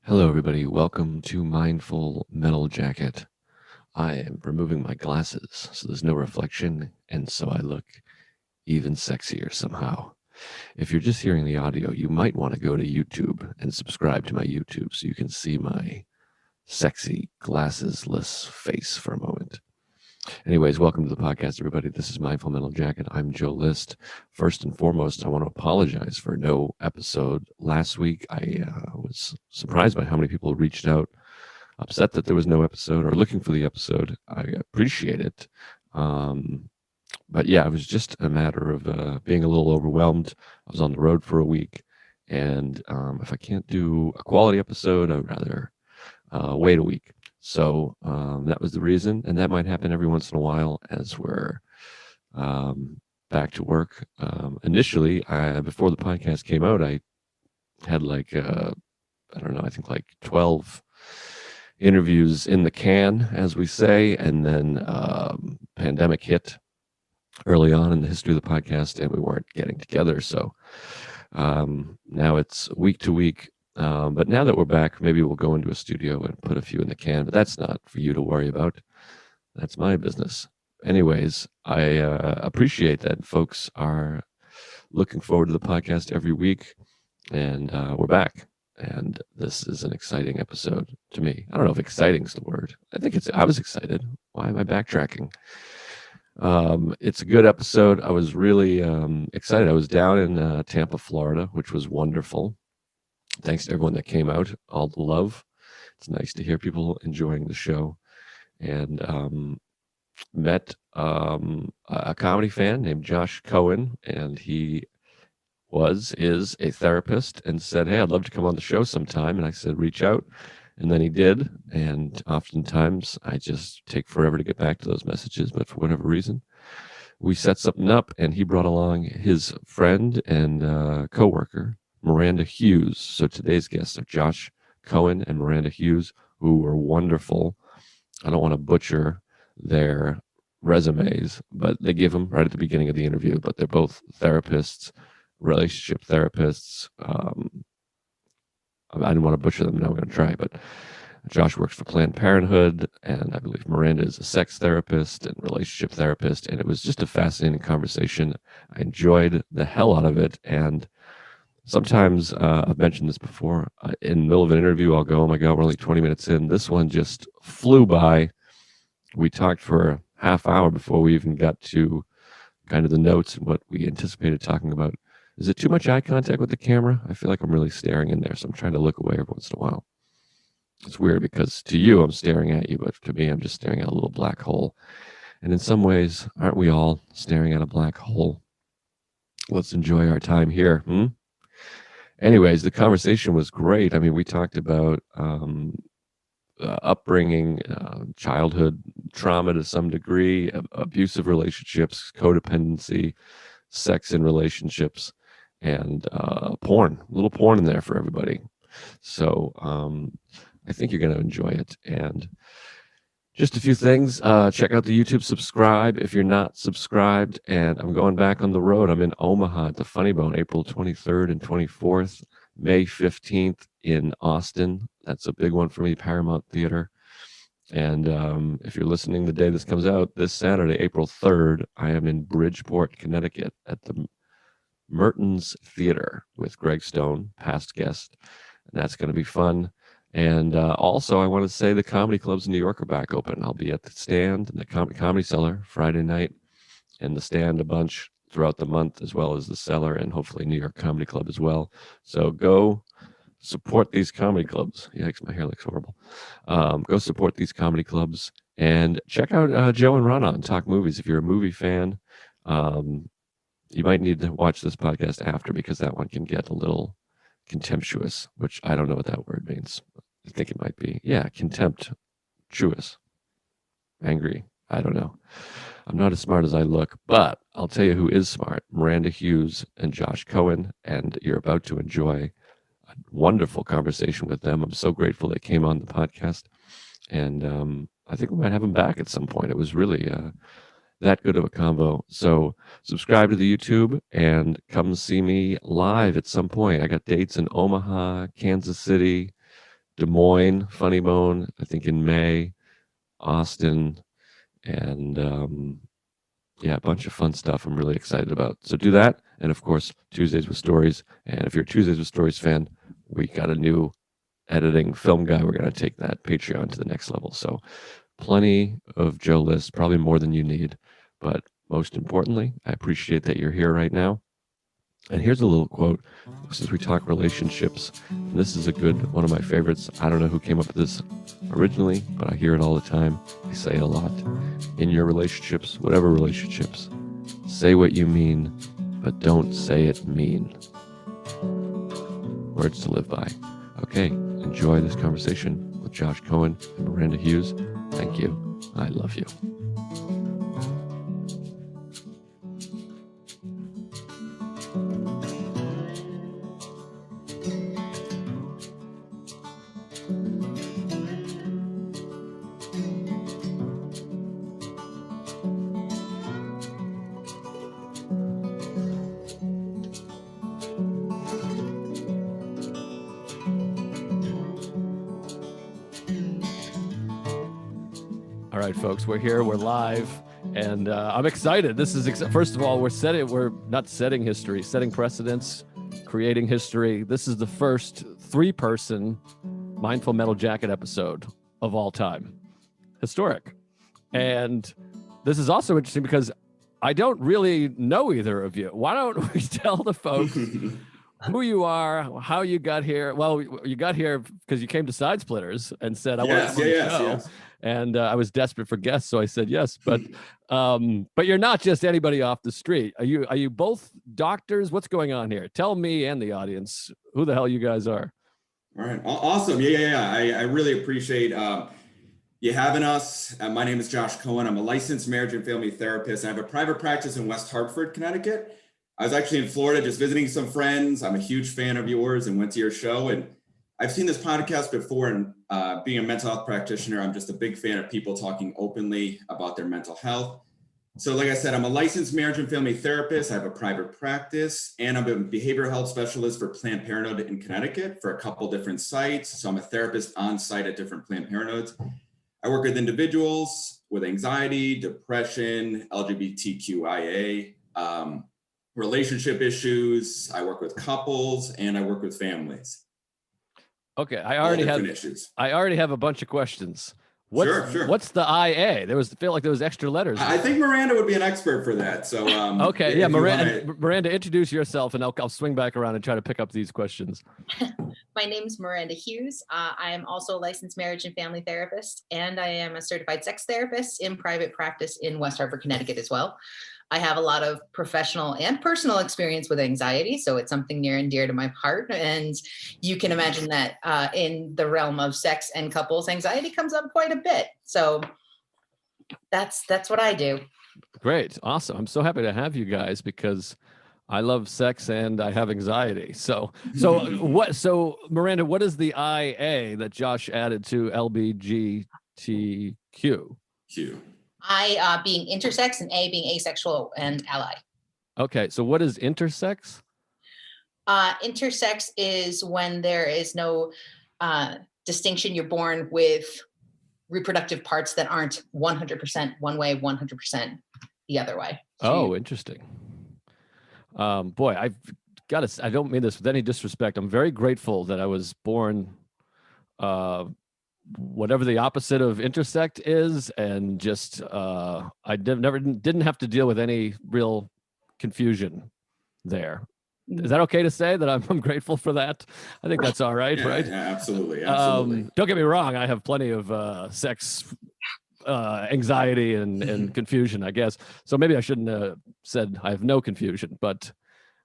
Hello, everybody. Welcome to Mindful Metal Jacket. I am removing my glasses so there's no reflection, and so I look even sexier somehow. If you're just hearing the audio, you might want to go to YouTube and subscribe to my YouTube so you can see my sexy glassesless face for a moment. Anyways, welcome to the podcast, everybody. This is Mindful Mental Jacket. I'm Joe List. First and foremost, I want to apologize for no episode last week. I was surprised by how many people reached out, upset that there was no episode or looking for the episode. I appreciate it. But yeah, it was just a matter of being a little overwhelmed. I was on the road for a week, and if I can't do a quality episode, I'd rather wait a week. So that was the reason, and that might happen every once in a while as we're back to work. Initially, before the podcast came out, I had I don't know, I think like 12 interviews in the can, as we say, and then pandemic hit early on in the history of the podcast, and we weren't getting together. So now it's week to week. But now that we're back, maybe we'll go into a studio and put a few in the can, but that's not for you to worry about. That's my business. Anyways, I appreciate that folks are looking forward to the podcast every week, and we're back. And this is an exciting episode to me. I don't know if exciting is the word. I was excited. Why am I backtracking? It's a good episode. I was really excited. I was down in Tampa, Florida, which was wonderful. Thanks to everyone that came out, all the love. It's nice to hear people enjoying the show. And met a comedy fan named Josh Cohen, and he is a therapist, and said, "Hey, I'd love to come on the show sometime." And I said, "Reach out." And then he did. And oftentimes I just take forever to get back to those messages, but for whatever reason, we set something up, and he brought along his friend and coworker, Miranda Hughes. So today's guests are Josh Cohen and Miranda Hughes, who were wonderful. I don't want to butcher their resumes, but they give them right at the beginning of the interview. But they're both therapists, relationship therapists. I didn't want to butcher them. Now I'm going to try. But Josh works for Planned Parenthood, and I believe Miranda is a sex therapist and relationship therapist. And it was just a fascinating conversation. I enjoyed the hell out of it. And sometimes, I've mentioned this before, in the middle of an interview, I'll go, "Oh my God, we're only 20 minutes in." This one just flew by. We talked for a half hour before we even got to kind of the notes and what we anticipated talking about. Is it too much eye contact with the camera? I feel like I'm really staring in there, so I'm trying to look away every once in a while. It's weird because to you, I'm staring at you, but to me, I'm just staring at a little black hole. And in some ways, aren't we all staring at a black hole? Let's enjoy our time here. Anyways, the conversation was great. I mean, we talked about upbringing, childhood trauma to some degree, abusive relationships, codependency, sex in relationships, and porn. A little porn in there for everybody. So I think you're going to enjoy it. And just a few things. Check out the YouTube, subscribe if you're not subscribed. And I'm going back on the road. I'm in Omaha at the Funny Bone, April 23rd and 24th, May 15th in Austin. That's a big one for me, Paramount Theater. And if you're listening the day this comes out, this Saturday, April 3rd, I am in Bridgeport, Connecticut at the Mertens Theater with Greg Stone, past guest. And that's going to be fun. And also, I want to say the comedy clubs in New York are back open. I'll be at the Stand and the Comedy Cellar Friday night, and the Stand a bunch throughout the month, as well as the Cellar and hopefully New York Comedy Club as well. So go support these comedy clubs. Yikes, my hair looks horrible. Go support these comedy clubs and check out Joe and Ron on Talk Movies. If you're a movie fan, you might need to watch this podcast after, because that one can get a little contemptuous, which I don't know what that word means. I think it might be, contemptuous, angry. I don't know. I'm not as smart as I look, but I'll tell you who is smart: Miranda Hughes and Josh Cohen, and you're about to enjoy a wonderful conversation with them. I'm so grateful they came on the podcast, and I think we might have them back at some point. It was really that good of a combo. So subscribe to the YouTube and come see me live at some point. I got dates in Omaha, Kansas City, Des Moines, Funny Bone, I think in May, Austin, and yeah, a bunch of fun stuff I'm really excited about. So do that. And of course, Tuesdays with Stories. And if you're a Tuesdays with Stories fan, we got a new editing film guy. We're going to take that Patreon to the next level. So plenty of Joe lists, probably more than you need. But most importantly, I appreciate that you're here right now. And here's a little quote, since we talk relationships. And this is a good one of my favorites. I don't know who came up with this originally, but I hear it all the time. I say it a lot. In your relationships, whatever relationships, say what you mean, but don't say it mean. Words to live by. Okay, enjoy this conversation with Josh Cohen and Miranda Hughes. Thank you. I love you. All right, folks, we're here, we're live, and I'm excited. This is, first of all, we're not setting history, setting precedents, creating history. This is the first 3-person Mindful Metal Jacket episode of all time. Historic. And this is also interesting because I don't really know either of you. Why don't we tell the folks who you are, how you got here? Well, you got here because you came to Side Splitters and said, I want to come on the show. Yes. And I was desperate for guests, so I said yes. But you're not just anybody off the street. Are you both doctors? What's going on here? Tell me and the audience who the hell you guys are. All right, awesome. Yeah. I really appreciate you having us. My name is Josh Cohen. I'm a licensed marriage and family therapist. I have a private practice in West Hartford, Connecticut. I was actually in Florida just visiting some friends. I'm a huge fan of yours and went to your show. And I've seen this podcast before, and being a mental health practitioner, I'm just a big fan of people talking openly about their mental health. So like I said, I'm a licensed marriage and family therapist. I have a private practice, and I'm a behavioral health specialist for Planned Parenthood in Connecticut for a couple different sites. So I'm a therapist on site at different Planned Parenthoods. I work with individuals with anxiety, depression, LGBTQIA, relationship issues. I work with couples, and I work with families. Okay, I already have a bunch of questions. Sure. What's the IA? Feel like there was extra letters. I think Miranda would be an expert for that. So okay, yeah, Miranda, introduce yourself, and I'll swing back around and try to pick up these questions. My name is Miranda Hughes. I am also a licensed marriage and family therapist, and I am a certified sex therapist in private practice in West Hartford, Connecticut as well. I have a lot of professional and personal experience with anxiety, so it's something near and dear to my heart. And you can imagine that in the realm of sex and couples, anxiety comes up quite a bit. So that's what I do. Great. Awesome. I'm so happy to have you guys because I love sex and I have anxiety. So Miranda, what is the IA that Josh added to LBGTQ? I being intersex and A being asexual and ally. Okay, so what is intersex? Intersex is when there is no distinction. You're born with reproductive parts that aren't 100% one way, 100% the other way. Oh, interesting. Boy, I don't mean this with any disrespect. I'm very grateful that I was born whatever the opposite of intersect is, and just I didn't have to deal with any real confusion there. Is that okay to say that I'm grateful for that? I think that's all right, right? Yeah, absolutely. Don't get me wrong. I have plenty of sex anxiety and confusion, I guess. So maybe I shouldn't have said I have no confusion, but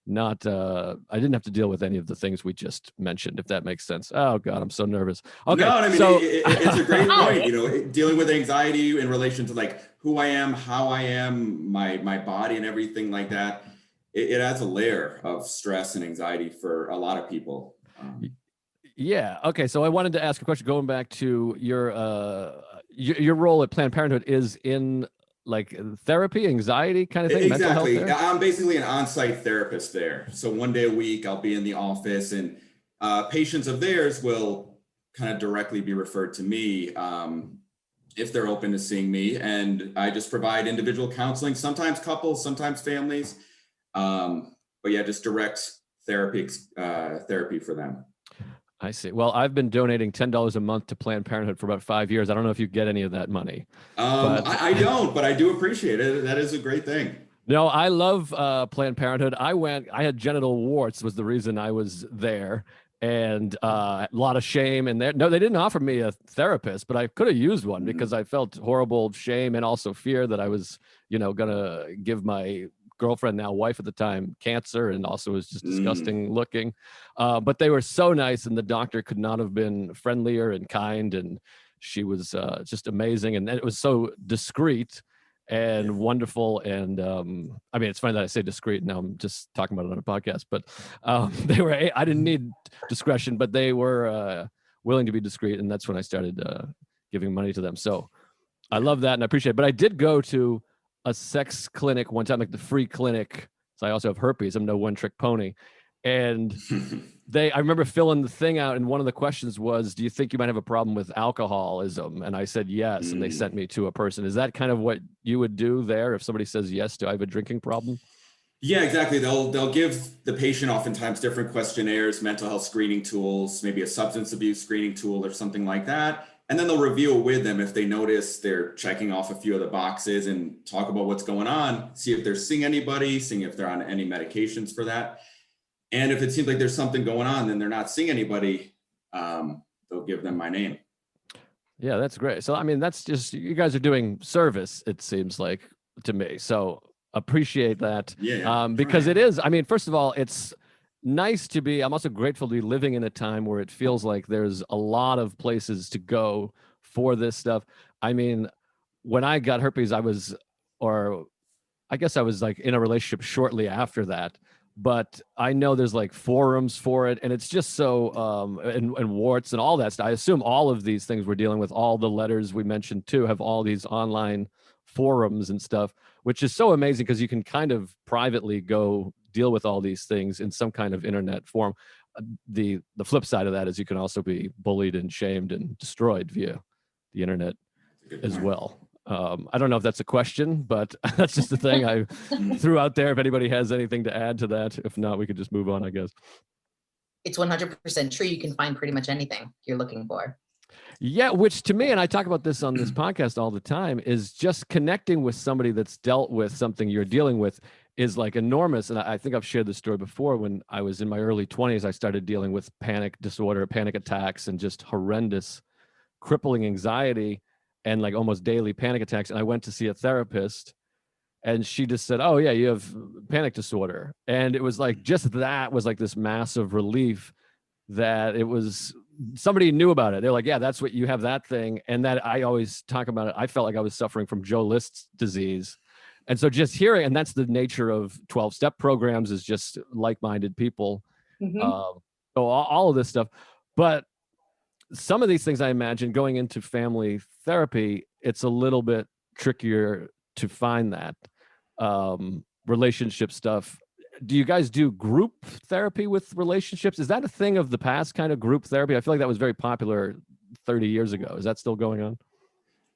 not I didn't have to deal with any of the things we just mentioned, if that makes sense. Oh God, I'm so nervous. Okay. No, I mean, it's a great point, dealing with anxiety in relation to like who I am, how I am, my body and everything like that. It adds a layer of stress and anxiety for a lot of people. Yeah. Okay. So I wanted to ask a question going back to your role at Planned Parenthood is in like therapy, anxiety kind of thing. Exactly. I'm basically an on-site therapist there. So one day a week I'll be in the office, and patients of theirs will kind of directly be referred to me if they're open to seeing me. And I just provide individual counseling, sometimes couples, sometimes families. But yeah, just direct therapy for them. I see. Well, I've been donating $10 a month to Planned Parenthood for about 5 years. I don't know if you get any of that money. I don't, but I do appreciate it. That is a great thing. No, I love Planned Parenthood. I had genital warts was the reason I was there, and a lot of shame. And no, they didn't offer me a therapist, but I could have used one because I felt horrible shame and also fear that I was, gonna give my girlfriend, now wife at the time, cancer, and also was just disgusting looking. But they were so nice, and the doctor could not have been friendlier and kind, and she was just amazing, and it was so discreet and wonderful. And I mean, it's funny that I say discreet. Now I'm just talking about it on a podcast, but I didn't need discretion, but they were willing to be discreet. And that's when I started giving money to them. So I love that and I appreciate it. But I did go to a sex clinic one time, like the free clinic. So I also have herpes. I'm no one trick pony. And I remember filling the thing out, and one of the questions was, do you think you might have a problem with alcoholism? And I said yes, and they sent me to a person. Is that kind of what you would do there if somebody says yes, do I have a drinking problem? Yeah, exactly. They'll give the patient oftentimes different questionnaires, mental health screening tools, maybe a substance abuse screening tool or something like that. And then they'll review it with them if they notice they're checking off a few of the boxes and talk about what's going on, see if they're seeing anybody, seeing if they're on any medications for that. And if it seems like there's something going on, then they're not seeing anybody, they'll give them my name. Yeah, that's great. So, I mean, that's just, you guys are doing service, it seems like to me. So appreciate that. Yeah. Because it is, I mean, first of all, it's nice to be, I'm also grateful to be living in a time where it feels like there's a lot of places to go for this stuff. I mean, when I got herpes, I guess I was like in a relationship shortly after that. But I know there's like forums for it, and it's just so and warts and all that stuff. I assume all of these things we're dealing with, all the letters we mentioned too, have all these online forums and stuff, which is so amazing because you can kind of privately go deal with all these things in some kind of internet forum. The flip side of that is you can also be bullied and shamed and destroyed via the internet as well. I don't know if that's a question, but that's just the thing I threw out there. If anybody has anything to add to that, if not, we could just move on, I guess. It's 100% true. You can find pretty much anything you're looking for. Yeah, which to me, and I talk about this on this podcast all the time, is just connecting with somebody that's dealt with something you're dealing with is like enormous. And I think I've shared this story before. When I was in my early 20s, I started dealing with panic disorder, panic attacks, and just horrendous, crippling anxiety and like almost daily panic attacks. And I went to see a therapist, and she just said, oh yeah, you have panic disorder. And it was like, just that was like this massive relief that it was, somebody knew about it. They're like, yeah, that's what you have, that thing. And that I always talk about it. I felt like I was suffering from Joe List's disease. And so just hearing, and that's the nature of 12-step programs, is just like-minded people. So all of this stuff. But some of these things, I imagine, going into family therapy, it's a little bit trickier to find that relationship stuff. Do you guys do group therapy with relationships? Is that a thing of the past, kind of group therapy? I feel like that was very popular 30 years ago. Is that still going on?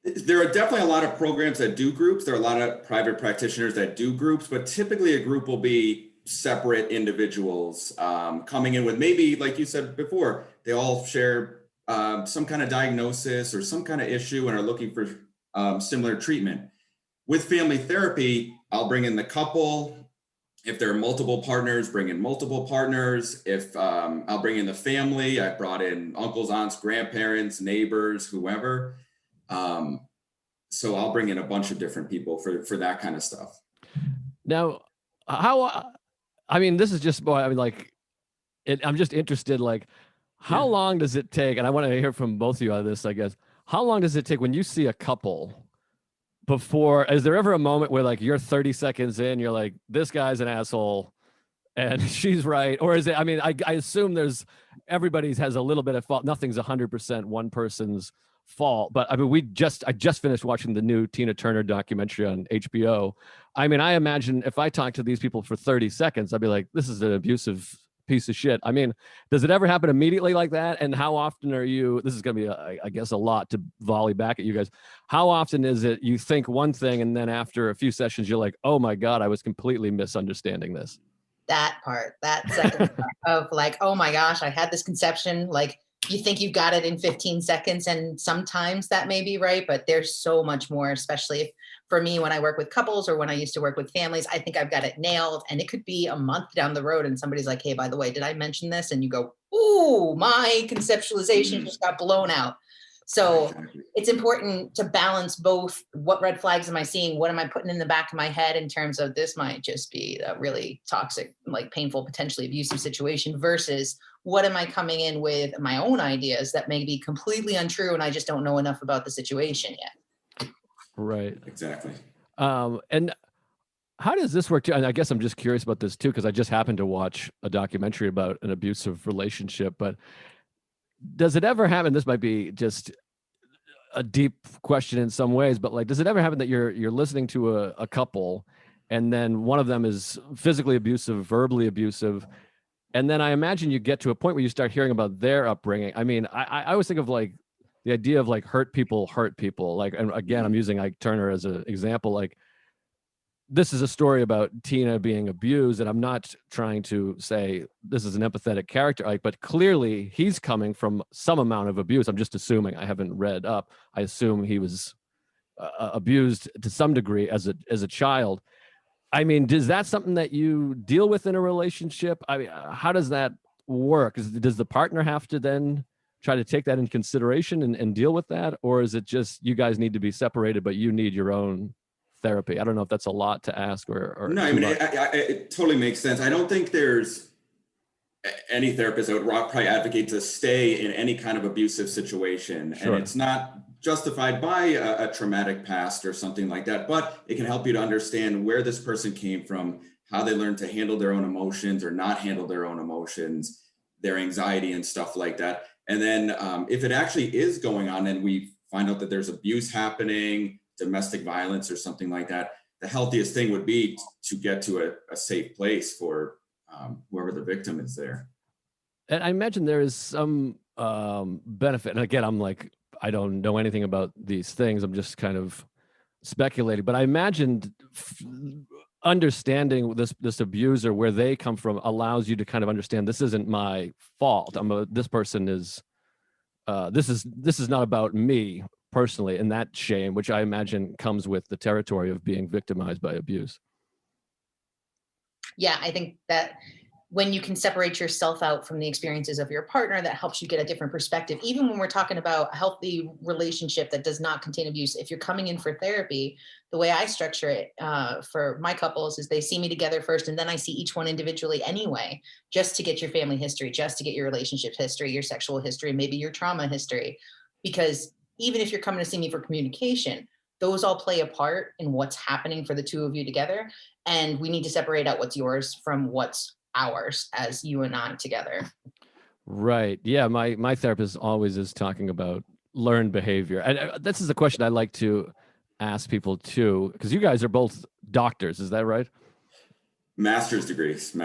There are definitely a lot of programs that do groups. There are a lot of private practitioners that do groups, but typically a group will be separate individuals coming in with, maybe, like you said before, they all share some kind of diagnosis or some kind of issue and are looking for similar treatment. With family therapy, I'll bring in the couple. If there are multiple partners, bring in multiple partners. If I'll bring in the family, I brought in uncles, aunts, grandparents, neighbors, whoever. So I'll bring in a bunch of different people for that kind of stuff. Now, I mean, this is just, I mean, like, I'm just interested, like, how long does it take? And I want to hear from both of you on this, I guess. How long does it take when you see a couple before, is there ever a moment where like you're 30 seconds in, you're like, this guy's an asshole and she's right? Or is it, I mean, I assume everybody's has a little bit of fault. Nothing's 100% one person's fault. But I mean, I just finished watching the new Tina Turner documentary on HBO. I mean, I imagine if I talk to these people for 30 seconds, I'd be like, this is an abusive piece of shit. I mean, does it ever happen immediately like that? And how often are you, this is going to be, I guess, a lot to volley back at you guys. How often is it you think one thing and then after a few sessions, you're like, oh my God, I was completely misunderstanding this? That part, that second part of like, oh my gosh, I had this conception, like, you think you've got it in 15 seconds, and sometimes that may be right, but there's so much more, especially if, for me, when I work with couples or when I used to work with families, I think I've got it nailed, and it could be a month down the road and somebody's like, hey, by the way, did I mention this? And you go, ooh, my conceptualization just got blown out. So it's important to balance both. What red flags am I seeing? What am I putting in the back of my head in terms of this might just be a really toxic, like painful, potentially abusive situation versus what am I coming in with my own ideas that may be completely untrue and I just don't know enough about the situation yet. Right. Exactly. And how does this work too? And I guess I'm just curious about this too, because I just happened to watch a documentary about an abusive relationship, but does it ever happen? This might be just a deep question in some ways, but like, does it ever happen that you're listening to a couple and then one of them is physically abusive, verbally abusive, and then I imagine you get to a point where you start hearing about their upbringing? I mean, I always think of like the idea of like hurt people. Like, and again, I'm using Ike Turner as an example. Like, this is a story about Tina being abused, and I'm not trying to say this is an empathetic character, Ike, but clearly he's coming from some amount of abuse. I'm just assuming. I haven't read up. I assume he was abused to some degree as a child. I mean, is that something that you deal with in a relationship? I mean, how does that work? Does the partner have to then try to take that into consideration and deal with that? Or is it just you guys need to be separated, but you need your own therapy? I don't know if that's a lot to ask or no, I mean, it totally makes sense. I don't think there's any therapist that would probably advocate to stay in any kind of abusive situation. Sure. And it's not justified by a traumatic past or something like that, but it can help you to understand where this person came from, how they learned to handle their own emotions or not handle their own emotions, their anxiety and stuff like that. And then if it actually is going on and we find out that there's abuse happening, domestic violence or something like that, the healthiest thing would be to get to a safe place for whoever the victim is there. And I imagine there is some benefit. And again, I'm like, I don't know anything about these things. I'm just kind of speculating. But I imagined understanding this abuser, where they come from, allows you to kind of understand this isn't my fault. This person is. This is not about me personally, and that shame, which I imagine comes with the territory of being victimized by abuse. Yeah, I think that when you can separate yourself out from the experiences of your partner, that helps you get a different perspective. Even when we're talking about a healthy relationship that does not contain abuse, if you're coming in for therapy, the way I structure it for my couples is they see me together first, and then I see each one individually anyway, just to get your family history, just to get your relationship history, your sexual history, maybe your trauma history. Because even if you're coming to see me for communication, those all play a part in what's happening for the two of you together. And we need to separate out what's yours from what's ours as you and I together. Right. Yeah. My therapist always is talking about learned behavior. And this is a question I like to ask people too, because you guys are both doctors. Is that right? Master's degrees.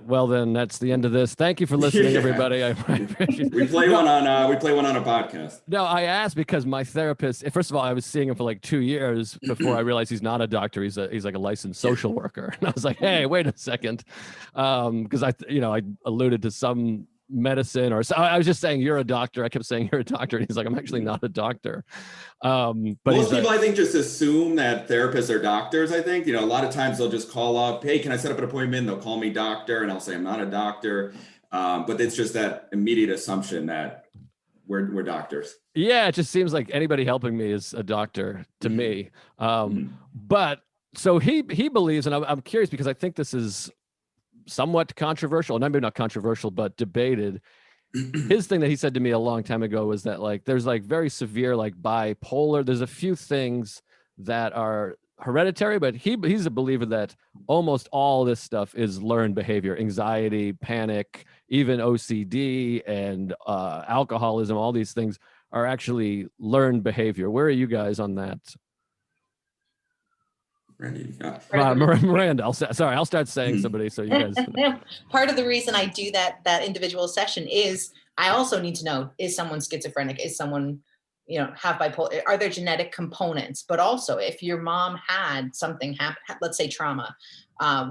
Well, then that's the end of this. Thank you for listening, everybody. I appreciate we play one on a podcast. No, I asked because my therapist, first of all, I was seeing him for like 2 years before I realized he's not a doctor. He's like a licensed social worker. And I was like, hey, wait a second. Because I alluded to some medicine or so. I was just saying, you're a doctor. I kept saying you're a doctor. And he's like, I'm actually not a doctor. But most people, I think, just assume that therapists are doctors. I think, a lot of times they'll just call up, hey, can I set up an appointment? They'll call me doctor, and I'll say I'm not a doctor. But it's just that immediate assumption that we're doctors. Yeah, it just seems like anybody helping me is a doctor to me. But so he believes, and I'm curious because I think this is somewhat controversial, and maybe not controversial, but debated. His thing that he said to me a long time ago was that like there's like very severe like bipolar. There's a few things that are hereditary, but he's a believer that almost all this stuff is learned behavior, anxiety, panic, even OCD and alcoholism. All these things are actually learned behavior. Where are you guys on that? Randy, Miranda, I'll start saying somebody so you guys. Part of the reason I do that individual session is I also need to know, is someone schizophrenic? Is someone, have bipolar? Are there genetic components? But also, if your mom had something happen, let's say trauma,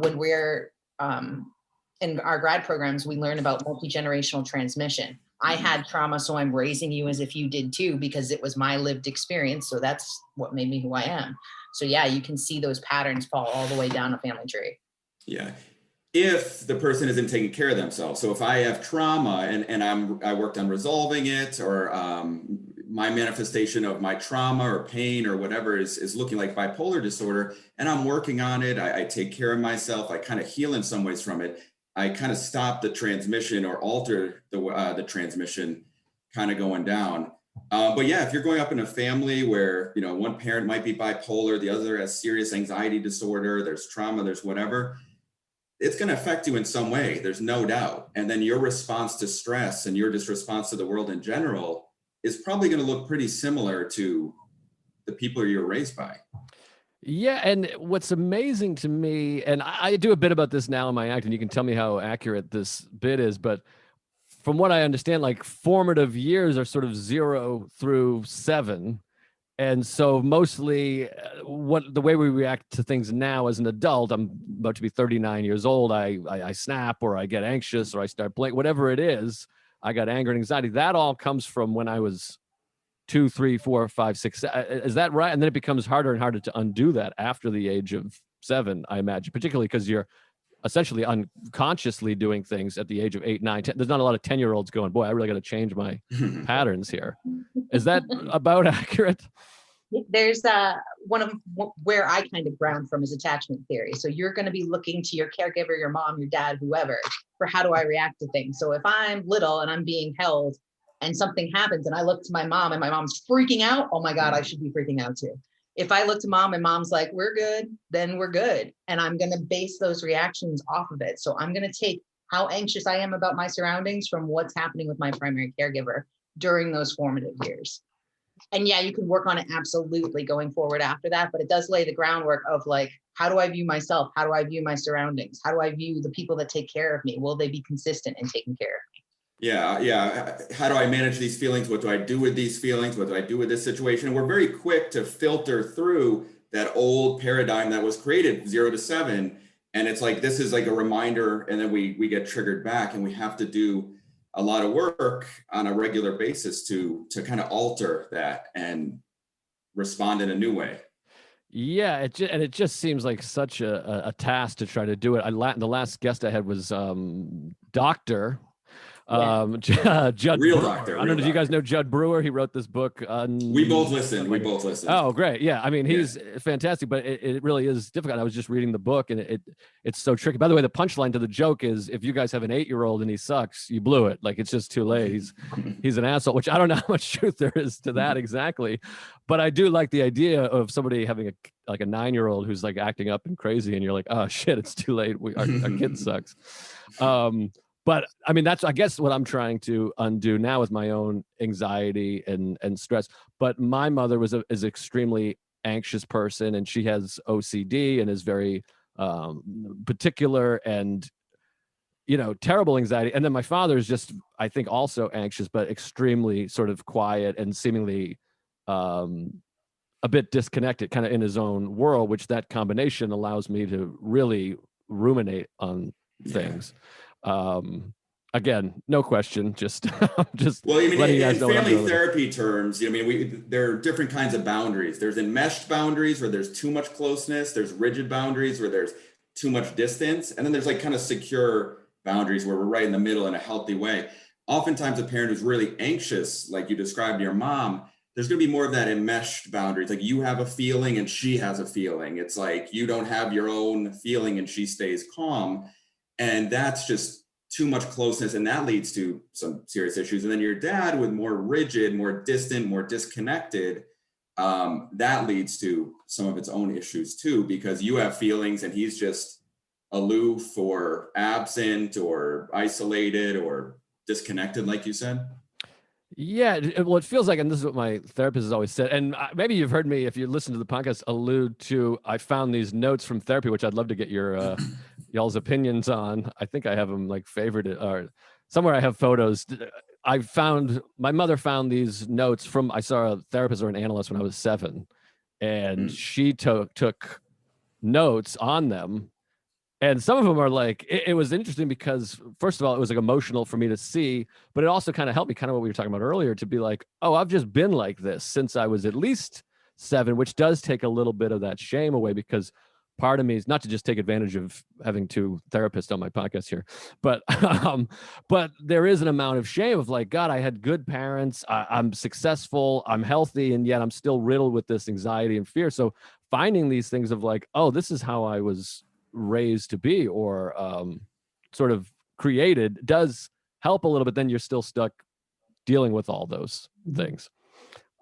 when we're in our grad programs, we learn about multi-generational transmission. I had trauma, so I'm raising you as if you did too, because it was my lived experience. So that's what made me who I am. So yeah, you can see those patterns fall all the way down a family tree. Yeah. If the person isn't taking care of themselves. So if I have trauma and I worked on resolving it, or my manifestation of my trauma or pain or whatever is looking like bipolar disorder, and I'm working on it, I take care of myself, I kind of heal in some ways from it, I kind of stop the transmission or alter the transmission kind of going down. But yeah, if you're growing up in a family where, one parent might be bipolar, the other has serious anxiety disorder, there's trauma, there's whatever, it's going to affect you in some way. There's no doubt. And then your response to stress and your just response to the world in general is probably going to look pretty similar to the people you're raised by. Yeah. And what's amazing to me, and I do a bit about this now in my act, and you can tell me how accurate this bit is, but from what I understand, like formative years are sort of 0 through 7. And so mostly the way we react to things now as an adult, I'm about to be 39 years old. I snap, or I get anxious, or I start playing, whatever it is. I got anger and anxiety. That all comes from when I was 2, 3, 4, 5, 6. Is that right? And then it becomes harder and harder to undo that after the age of 7, I imagine, particularly because you're essentially unconsciously doing things at the age of 8, 9, 10. There's not a lot of 10-year-olds going, boy, I really got to change my patterns here. Is that about accurate? There's one of where I kind of ground from is attachment theory. So you're going to be looking to your caregiver, your mom, your dad, whoever, for how do I react to things. So if I'm little and I'm being held and something happens and I look to my mom and my mom's freaking out, oh my God, I should be freaking out too. If I look to mom and mom's like, we're good, then we're good. And I'm going to base those reactions off of it. So I'm going to take how anxious I am about my surroundings from what's happening with my primary caregiver during those formative years. And yeah, you can work on it absolutely going forward after that, but it does lay the groundwork of like, how do I view myself? How do I view my surroundings? How do I view the people that take care of me? Will they be consistent in taking care of me? Yeah. How do I manage these feelings? What do I do with these feelings? What do I do with this situation? We're very quick to filter through that old paradigm that was created 0 to 7. And it's like, this is like a reminder. And then we get triggered back, and we have to do a lot of work on a regular basis to kind of alter that and respond in a new way. Yeah, it just seems like such a task to try to do it. The last guest I had was Dr. Judd Real Brewer. doctor. I don't know if you guys know Judd Brewer. He wrote this book. We both listened. Oh, great. Yeah. I mean, he's fantastic, but it really is difficult. I was just reading the book, and it's so tricky. By the way, the punchline to the joke is, if you guys have an 8-year-old and he sucks, you blew it. Like, it's just too late. He's an asshole, which I don't know how much truth there is to that exactly. But I do like the idea of somebody having a 9-year-old who's like acting up and crazy, and you're like, oh shit, it's too late. Our kid sucks. But I mean, that's, I guess, what I'm trying to undo now with my own anxiety and stress. But my mother is an extremely anxious person, and she has OCD and is very particular and, terrible anxiety. And then my father is just, I think, also anxious, but extremely sort of quiet and seemingly a bit disconnected, kind of in his own world, which that combination allows me to really ruminate on things. Again, no question, just well, I mean, letting you guys in know family therapy terms, there are different kinds of boundaries. There's enmeshed boundaries where there's too much closeness. There's rigid boundaries where there's too much distance. And then there's like kind of secure boundaries where we're right in the middle in a healthy way. Oftentimes a parent who's really anxious, like you described your mom, there's going to be more of that enmeshed boundaries. Like, you have a feeling and she has a feeling. It's like you don't have your own feeling and she stays calm. And that's just too much closeness, and that leads to some serious issues. And then your dad, with more rigid, more distant, more disconnected, that leads to some of its own issues too, because you have feelings and he's just aloof or absent or isolated or disconnected, like you said. Yeah, well, it feels like, and this is what my therapist has always said, and maybe you've heard me, if you listen to the podcast, allude to, I found these notes from therapy, which I'd love to get your y'all's opinions on. I think I have them like favorited, or somewhere I have photos. I found, my mother found these notes from, I saw a therapist or an analyst when I was 7, and she took notes on them. And some of them are like, it was interesting because, first of all, it was like emotional for me to see, but it also kind of helped me, kind of what we were talking about earlier, to be like, oh, I've just been like this since I was at least 7, which does take a little bit of that shame away, because part of me is not to just take advantage of having 2 therapists on my podcast here, but but there is an amount of shame of like, God, I had good parents, I'm successful, I'm healthy, and yet I'm still riddled with this anxiety and fear. So finding these things of like, oh, this is how I was raised to be, or sort of created, does help a little bit. Then you're still stuck dealing with all those things.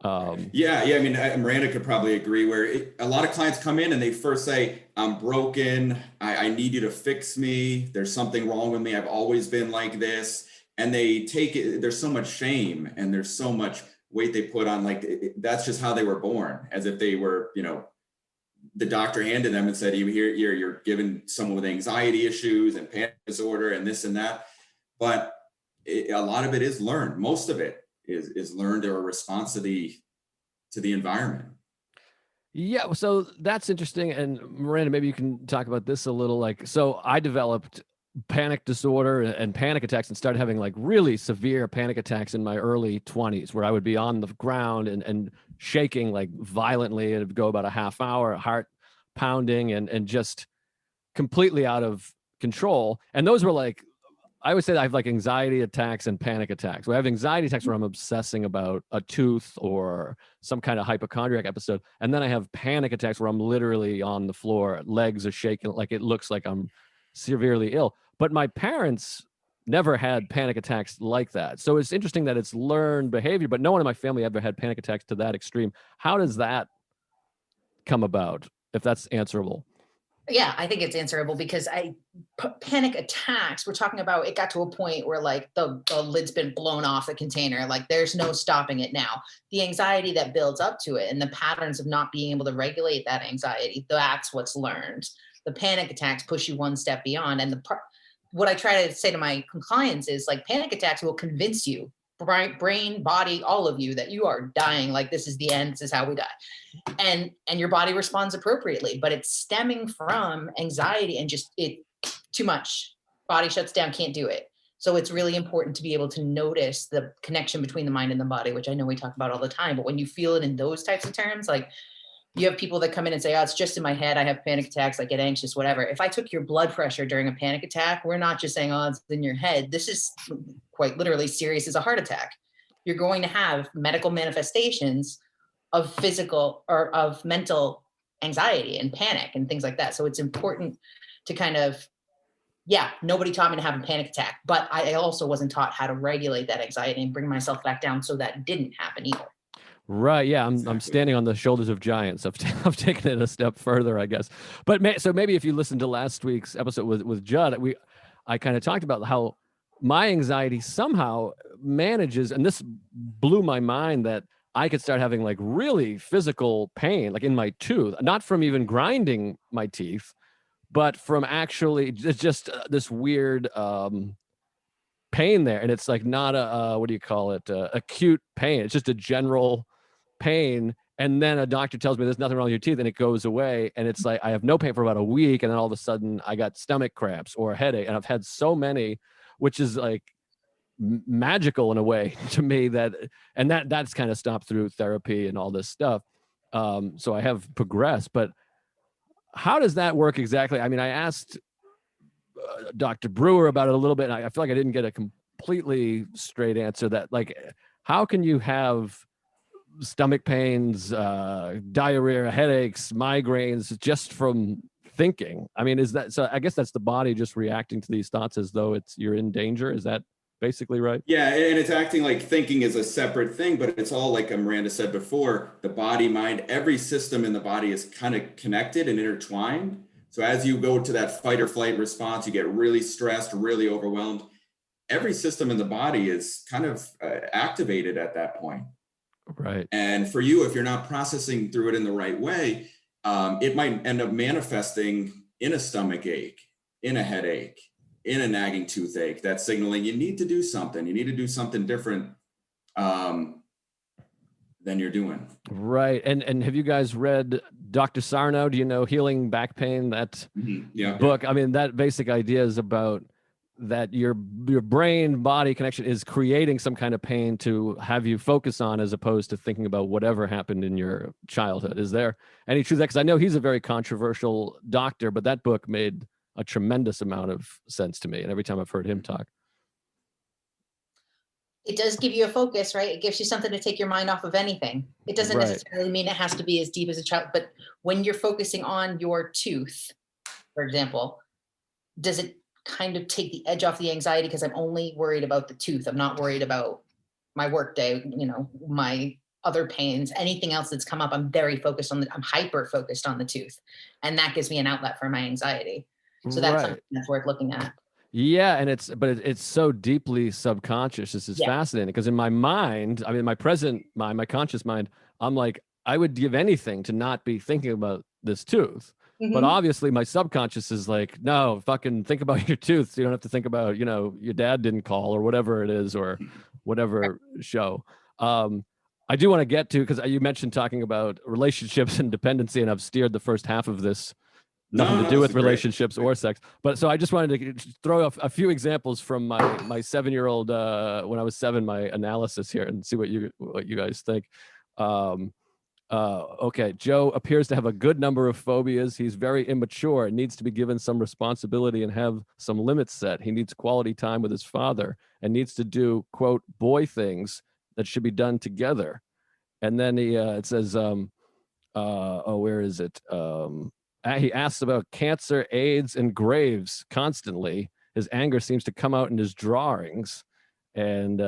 Yeah. I mean, Miranda could probably agree, where a lot of clients come in and they first say, I'm broken. I need you to fix me. There's something wrong with me. I've always been like this. And they take it, there's so much shame and there's so much weight they put on, like, that's just how they were born, as if they were, the doctor handed them and said, you're given someone with anxiety issues and panic disorder and this and that. But a lot of it is learned. Most of it is learned, or a response to the environment. Yeah, so that's interesting. And Miranda, maybe you can talk about this a little. Like, so I developed panic disorder and panic attacks, and started having like really severe panic attacks in my early 20s, where I would be on the ground and shaking like violently, and it'd go about a half hour, heart pounding, and just completely out of control. And those were like, I would say I have like anxiety attacks and panic attacks. Where I have anxiety attacks where I'm obsessing about a tooth or some kind of hypochondriac episode. And then I have panic attacks where I'm literally on the floor, legs are shaking, like it looks like I'm severely ill. But my parents never had panic attacks like that. So it's interesting that it's learned behavior, but no one in my family ever had panic attacks to that extreme. How does that come about, if that's answerable? Yeah, I think it's answerable, because panic attacks, we're talking about, it got to a point where like the lid's been blown off the container, like there's no stopping it now. The anxiety that builds up to it and the patterns of not being able to regulate that anxiety, that's what's learned. The panic attacks push you one step beyond. And what I try to say to my clients is, like, panic attacks will convince you, brain, body, all of you, that you are dying, like this is the end, this is how we die. And your body responds appropriately, but it's stemming from anxiety and just too much. Body shuts down, can't do it. So it's really important to be able to notice the connection between the mind and the body, which I know we talk about all the time. But when you feel it in those types of terms, like, you have people that come in and say, oh, it's just in my head, I have panic attacks, I get anxious, whatever. If I took your blood pressure during a panic attack, we're not just saying, oh, it's in your head. This is quite literally serious as a heart attack. You're going to have medical manifestations of physical or of mental anxiety and panic and things like that. So it's important to kind of, nobody taught me to have a panic attack, but I also wasn't taught how to regulate that anxiety and bring myself back down so that didn't happen either. Right. Yeah. I'm standing on the shoulders of giants. I've taken it a step further, I guess. But so maybe if you listened to last week's episode with Judd, I kind of talked about how my anxiety somehow manages, and this blew my mind, that I could start having like really physical pain, like in my tooth, not from even grinding my teeth, but from actually just this weird pain there. And it's like not a, what do you call it? Acute pain. It's just a general pain. And then a doctor tells me there's nothing wrong with your teeth, and it goes away. And it's like, I have no pain for about a week. And then all of a sudden I got stomach cramps or a headache. And I've had so many, which is like magical in a way to me, that's kind of stopped through therapy and all this stuff. So I have progressed, but how does that work exactly? I mean, I asked Dr. Brewer about it a little bit, and I feel like I didn't get a completely straight answer. That, like, how can you have stomach pains, diarrhea, headaches, migraines just from thinking? I mean, is that, so I guess that's the body just reacting to these thoughts as though you're in danger. Is that basically right? Yeah, and it's acting like thinking is a separate thing, but it's all, like Miranda said before, the body, mind, every system in the body is kind of connected and intertwined. So as you go to that fight or flight response, you get really stressed, really overwhelmed. every system in the body is kind of activated at that point. Right. And for you, if you're not processing through it in the right way, it might end up manifesting in a stomach ache, in a headache, in a nagging toothache. That's signaling you need to do something. You need to do something different than you're doing. Right. And have you guys read Dr. Sarno? Do you know Healing Back Pain? That book. I mean, that basic idea is about that your brain body connection is creating some kind of pain to have you focus on, as opposed to thinking about whatever happened in your childhood. Is there any truth to that? Because I know he's a very controversial doctor, but that book made a tremendous amount of sense to me. And every time I've heard him talk. It does give you a focus, right? It gives you something to take your mind off of anything. It doesn't necessarily mean it has to be as deep as a child, but when you're focusing on your tooth, for example, does it kind of take the edge off the anxiety? Because I'm only worried about the tooth. I'm not worried about my work day, my other pains, anything else that's come up. I'm very focused on I'm hyper focused on the tooth. And that gives me an outlet for my anxiety. So that's something that's worth looking at. Yeah. And it's so deeply subconscious. This is fascinating, because in my mind, I mean, my present mind, my conscious mind, I'm like, I would give anything to not be thinking about this tooth. But obviously my subconscious is like, no, fucking think about your tooth. So you don't have to think about, your dad didn't call or whatever it is, or whatever show. I do want to get to, because you mentioned talking about relationships and dependency, and I've steered the first half of this, nothing to do with relationships or sex. But so I just wanted to throw a few examples from my 7-year-old, when I was 7, my analysis here, and see what you guys think. Okay, Joe appears to have a good number of phobias. He's very immature, needs to be given some responsibility and have some limits set. He needs quality time with his father and needs to do, quote, boy things that should be done together. And then it says, where is it? He asks about cancer, AIDS, and graves constantly. His anger seems to come out in his drawings. And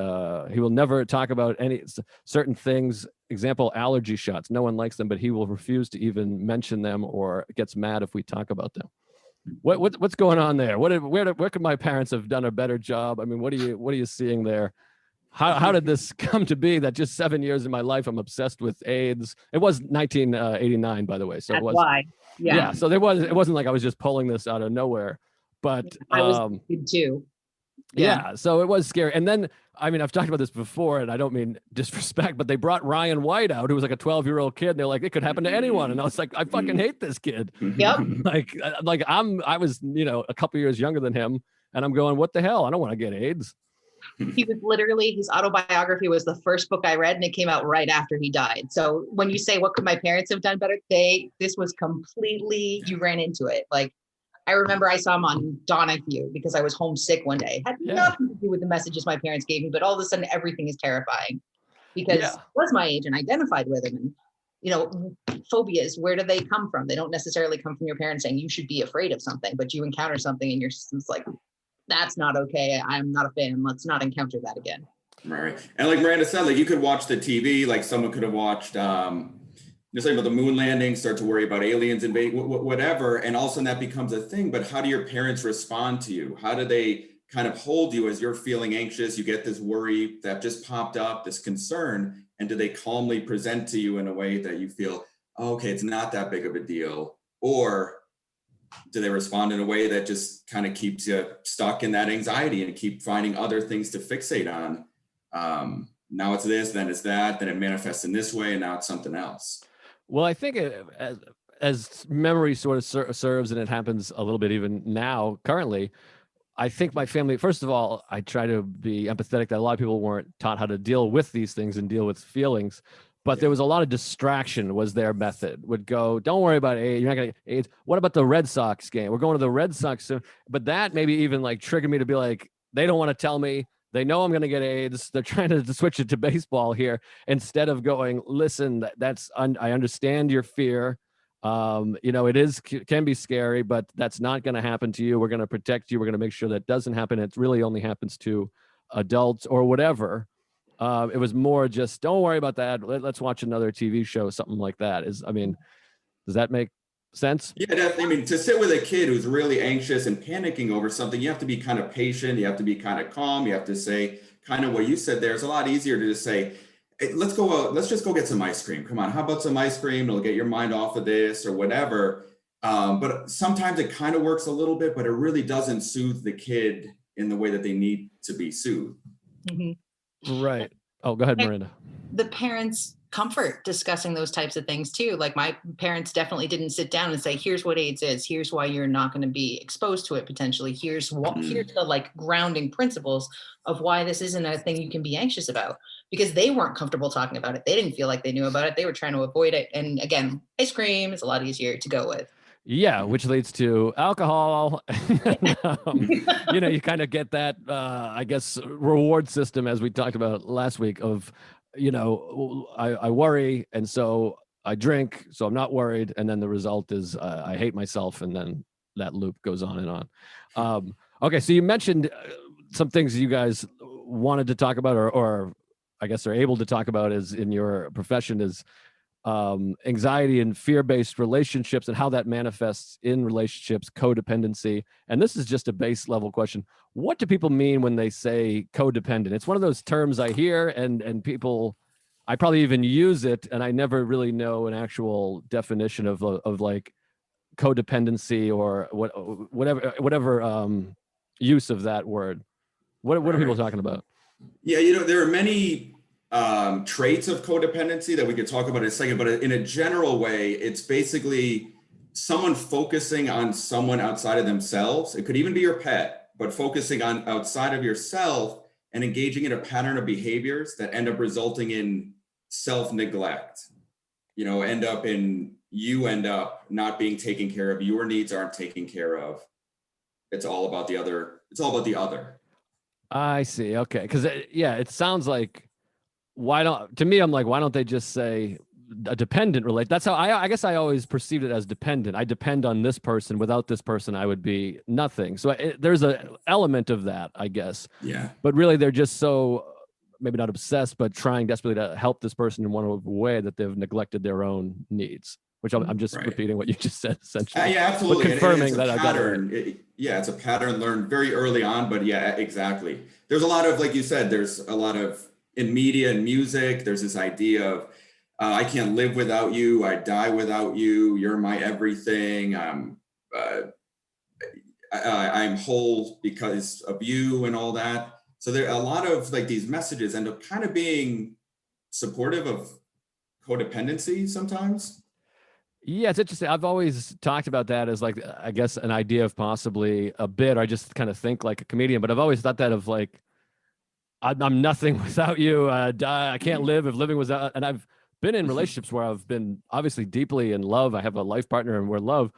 he will never talk about any certain things. Example, allergy shots. No one likes them, but he will refuse to even mention them, or gets mad if we talk about them. What's going on there? Where could my parents have done a better job? I mean, what are you seeing there? How did this come to be that just 7 years in my life I'm obsessed with AIDS? It was 1989, by the way. So that's it was why. Yeah. So it wasn't like I was just pulling this out of nowhere. But I was good too. Yeah, so it was scary. And then, I mean, I've talked about this before, and I don't mean disrespect, but they brought Ryan White out, who was like a 12-year-old kid. And they're like, it could happen to anyone. And I was like, I fucking hate this kid. Yep. I was, a couple years younger than him, and I'm going, what the hell? I don't want to get AIDS. He was literally, his autobiography was the first book I read, and it came out right after he died. So when you say, what could my parents have done better? This was completely, you ran into it. Like, I remember I saw him on Donahue because I was homesick one day. It had nothing to do with the messages my parents gave me, but all of a sudden everything is terrifying because I was my age and identified with him. And, phobias, where do they come from? They don't necessarily come from your parents saying you should be afraid of something, but you encounter something and your system's like, that's not okay. I'm not a fan. Let's not encounter that again. Right. And like Miranda said, like you could watch the TV, like someone could have watched, just like about the moon landing, start to worry about aliens and whatever. And all of a sudden that becomes a thing. But how do your parents respond to you? How do they kind of hold you as you're feeling anxious? You get this worry that just popped up, this concern. And do they calmly present to you in a way that you feel, oh, okay, it's not that big of a deal? Or do they respond in a way that just kind of keeps you stuck in that anxiety and keep finding other things to fixate on? Now it's this, then it's that, then it manifests in this way, and now it's something else. Well, I think as memory sort of serves, and it happens a little bit even now, currently, I think my family, first of all, I try to be empathetic that a lot of people weren't taught how to deal with these things and deal with feelings. But there was a lot of distraction was their method. Would go, don't worry about AIDS. You're not going to get AIDS. What about the Red Sox game? We're going to the Red Sox soon. But that maybe even like triggered me to be like, they don't want to tell me. They know I'm going to get AIDS. They're trying to switch it to baseball here instead of going, listen, I understand your fear. It can be scary, but that's not going to happen to you. We're going to protect you. We're going to make sure that doesn't happen. It really only happens to adults or whatever. It was more just, don't worry about that. Let's watch another TV show, something like that. Does that make sense? Yeah, definitely. I mean, to sit with a kid who's really anxious and panicking over something, you have to be kind of patient. You have to be kind of calm. You have to say kind of what you said there. It's a lot easier to just say, hey, let's go out. Let's just go get some ice cream. Come on. How about some ice cream? It'll get your mind off of this or whatever. But sometimes it kind of works a little bit, but it really doesn't soothe the kid in the way that they need to be soothed. Mm-hmm. Right. Oh, go ahead, Miranda. The parents' comfort discussing those types of things too. Like my parents definitely didn't sit down and say, here's what AIDS is. Here's why you're not going to be exposed to it potentially. Here's the like grounding principles of why this isn't a thing you can be anxious about, because they weren't comfortable talking about it. They didn't feel like they knew about it. They were trying to avoid it. And again, ice cream is a lot easier to go with. Yeah, which leads to alcohol. You know, you kind of get that, I guess, reward system, as we talked about last week, of, you know, I worry, and so I drink, so I'm not worried, and then the result is I hate myself, and then that loop goes on and on. Okay, so you mentioned some things you guys wanted to talk about, or I guess are able to talk about, is in your profession, is anxiety and fear-based relationships and how that manifests in relationships, codependency. And this is just a base level question. What do people mean when they say codependent? It's one of those terms I hear, and people, I probably even use it, and I never really know an actual definition of like codependency or whatever use of that word. What are people talking about? Yeah, you know, there are many traits of codependency that we could talk about in a second, but in a general way, it's basically someone focusing on someone outside of themselves. It could even be your pet, but focusing on outside of yourself and engaging in a pattern of behaviors that end up resulting in self-neglect. You know, you end up not being taken care of. Your needs aren't taken care of. It's all about the other. It's all about the other. I see. Okay. Because it sounds like, to me, I'm like, why don't they just say a dependent relate? That's how I guess I always perceived it as dependent. I depend on this person. Without this person, I would be nothing. So there's an element of that, I guess. Yeah. But really, they're just so, maybe not obsessed, but trying desperately to help this person in one way that they've neglected their own needs, which I'm just repeating what you just said, essentially. Yeah, absolutely. But confirming that I got it. It's a pattern learned very early on, but yeah, exactly. There's a lot of, like you said, there's a lot of, in media and music, there's this idea of, I can't live without you. I die without you. You're my everything. I'm whole because of you and all that. So there are a lot of like these messages end up kind of being supportive of codependency sometimes. Yeah, it's interesting. I've always talked about that as like, I guess, an idea of possibly a bit, or I just kind of think like a comedian, but I've always thought that of like, I'm nothing without you. I can't live if living without. And I've been in relationships where I've been obviously deeply in love. I have a life partner and we're in love,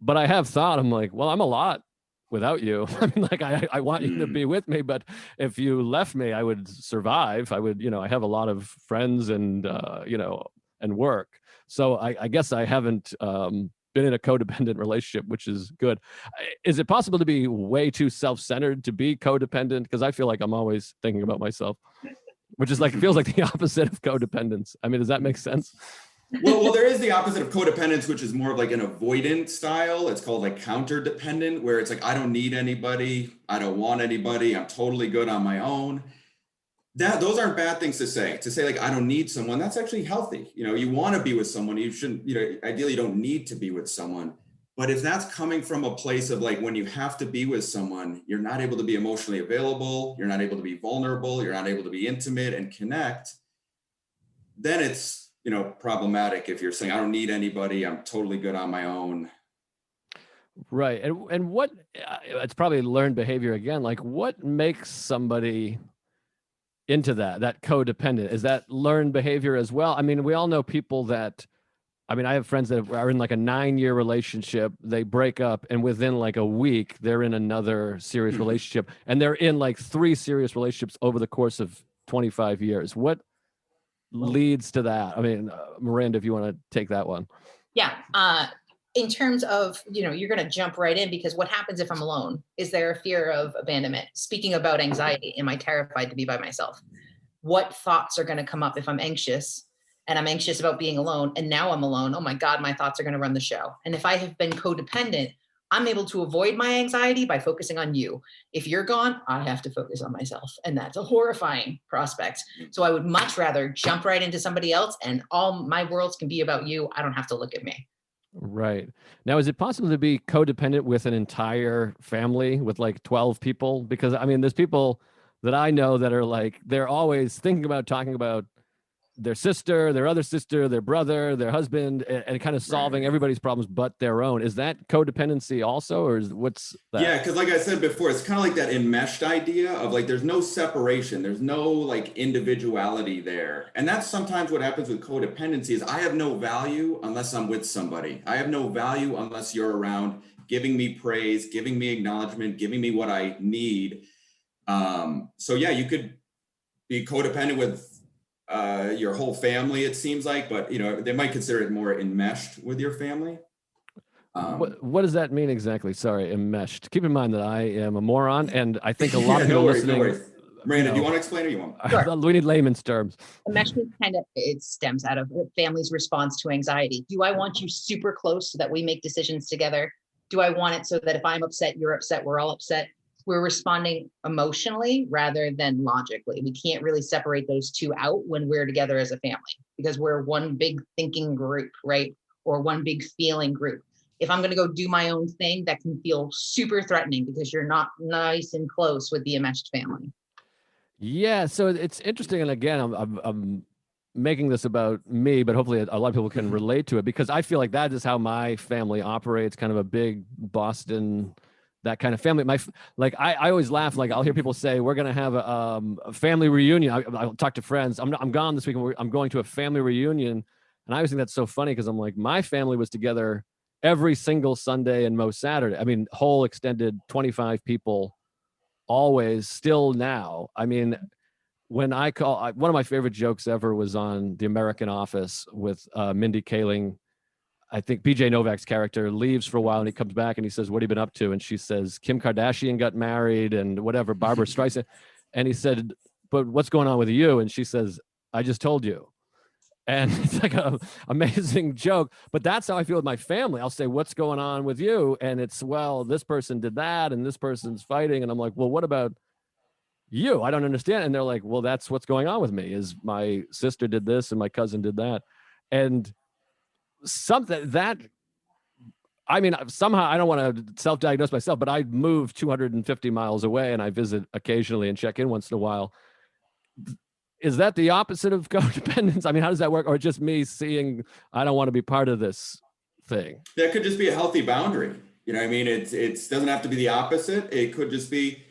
but I have thought, I'm like, well, I'm a lot without you. I mean, like, I want you to be with me, but if you left me, I would survive. I would, I have a lot of friends and, and work. So I guess I haven't been in a codependent relationship, which is good. Is it possible to be way too self-centered to be codependent? Because I feel like I'm always thinking about myself, which is like, feels like the opposite of codependence. I mean, does that make sense? Well, there is the opposite of codependence, which is more of like an avoidant style. It's called like counter-dependent, where it's like, I don't need anybody. I don't want anybody. I'm totally good on my own. Those aren't bad things to say. To say like, I don't need someone, that's actually healthy. You want to be with someone. You shouldn't, ideally you don't need to be with someone. But if that's coming from a place of like, when you have to be with someone, you're not able to be emotionally available. You're not able to be vulnerable. You're not able to be intimate and connect. Then it's, problematic if you're saying, I don't need anybody. I'm totally good on my own. Right. And what, it's probably learned behavior again. Like, what makes somebody into that codependent? Is that learned behavior as well? I mean, we all know people that, I have friends that are in like a 9-year relationship. They break up, and within like a week, they're in another serious relationship, and they're in like 3 serious relationships over the course of 25 years. What leads to that? Miranda, if you want to take that one. Yeah. In terms of, you're going to jump right in, because what happens if I'm alone? Is there a fear of abandonment? Speaking about anxiety, am I terrified to be by myself? What thoughts are going to come up if I'm anxious? and I'm anxious about being alone, and now I'm alone. Oh my God, my thoughts are going to run the show. And if I have been codependent, I'm able to avoid my anxiety by focusing on you. If you're gone, I have to focus on myself. And that's a horrifying prospect. So I would much rather jump right into somebody else and all my worlds can be about you. I don't have to look at me. Right. Now, is it possible to be codependent with an entire family with like 12 people? Because I mean, there's people that I know that are like, they're always thinking about talking about their sister, their other sister, their brother, their husband, and kind of solving everybody's problems but their own. Is that codependency also, or what's that? Yeah, because like I said before, it's kind of like that enmeshed idea of like there's no separation, there's no like individuality there. And that's sometimes what happens with codependency is I have no value unless I'm with somebody. I have no value unless you're around giving me praise, giving me acknowledgement, giving me what I need. So yeah, you could be codependent with your whole family, it seems like, but you know, they might consider it more enmeshed with your family. What does that mean exactly? Sorry, enmeshed. Keep in mind that I am a moron, and I think a lot of people listening. No worries. Miranda, do you want to explain or you want? Sure. We need layman's terms. Enmeshment it stems out of the family's response to anxiety. Do I want you super close so that we make decisions together? Do I want it so that if I'm upset, you're upset, we're all upset? We're responding emotionally rather than logically. We can't really separate those two out when we're together as a family because we're one big thinking group, right? Or one big feeling group. If I'm going to go do my own thing, that can feel super threatening because you're not nice and close with the enmeshed family. Yeah, so it's interesting, and again, I'm making this about me, but hopefully a lot of people can relate to it because I feel like that is how my family operates, kind of a big Boston, that kind of family. I always laugh. Like I'll hear people say, we're going to have a family reunion. I'll talk to friends. I'm gone this weekend. I'm going to a family reunion. And I always think that's so funny because I'm like, my family was together every single Sunday and most Saturday. I mean, whole extended 25 people always, still now. I mean, when I call, one of my favorite jokes ever was on The American Office with Mindy Kaling. I think BJ Novak's character leaves for a while and he comes back and he says, what have you been up to? And she says, Kim Kardashian got married and whatever, Barbara Streisand. And he said, but what's going on with you? And she says, I just told you. And it's like a amazing joke, but that's how I feel with my family. I'll say, what's going on with you? And it's, well, this person did that and this person's fighting. And I'm like, well, what about you? I don't understand. And they're like, well, that's what's going on with me is my sister did this and my cousin did that. And something that, I mean, somehow I don't want to self-diagnose myself, but I move 250 miles away and I visit occasionally and check in once in a while. Is that the opposite of codependence? I mean, how does that work? Or just me seeing, I don't want to be part of this thing? That could just be a healthy boundary. You know what I mean? It doesn't have to be the opposite. It could just be,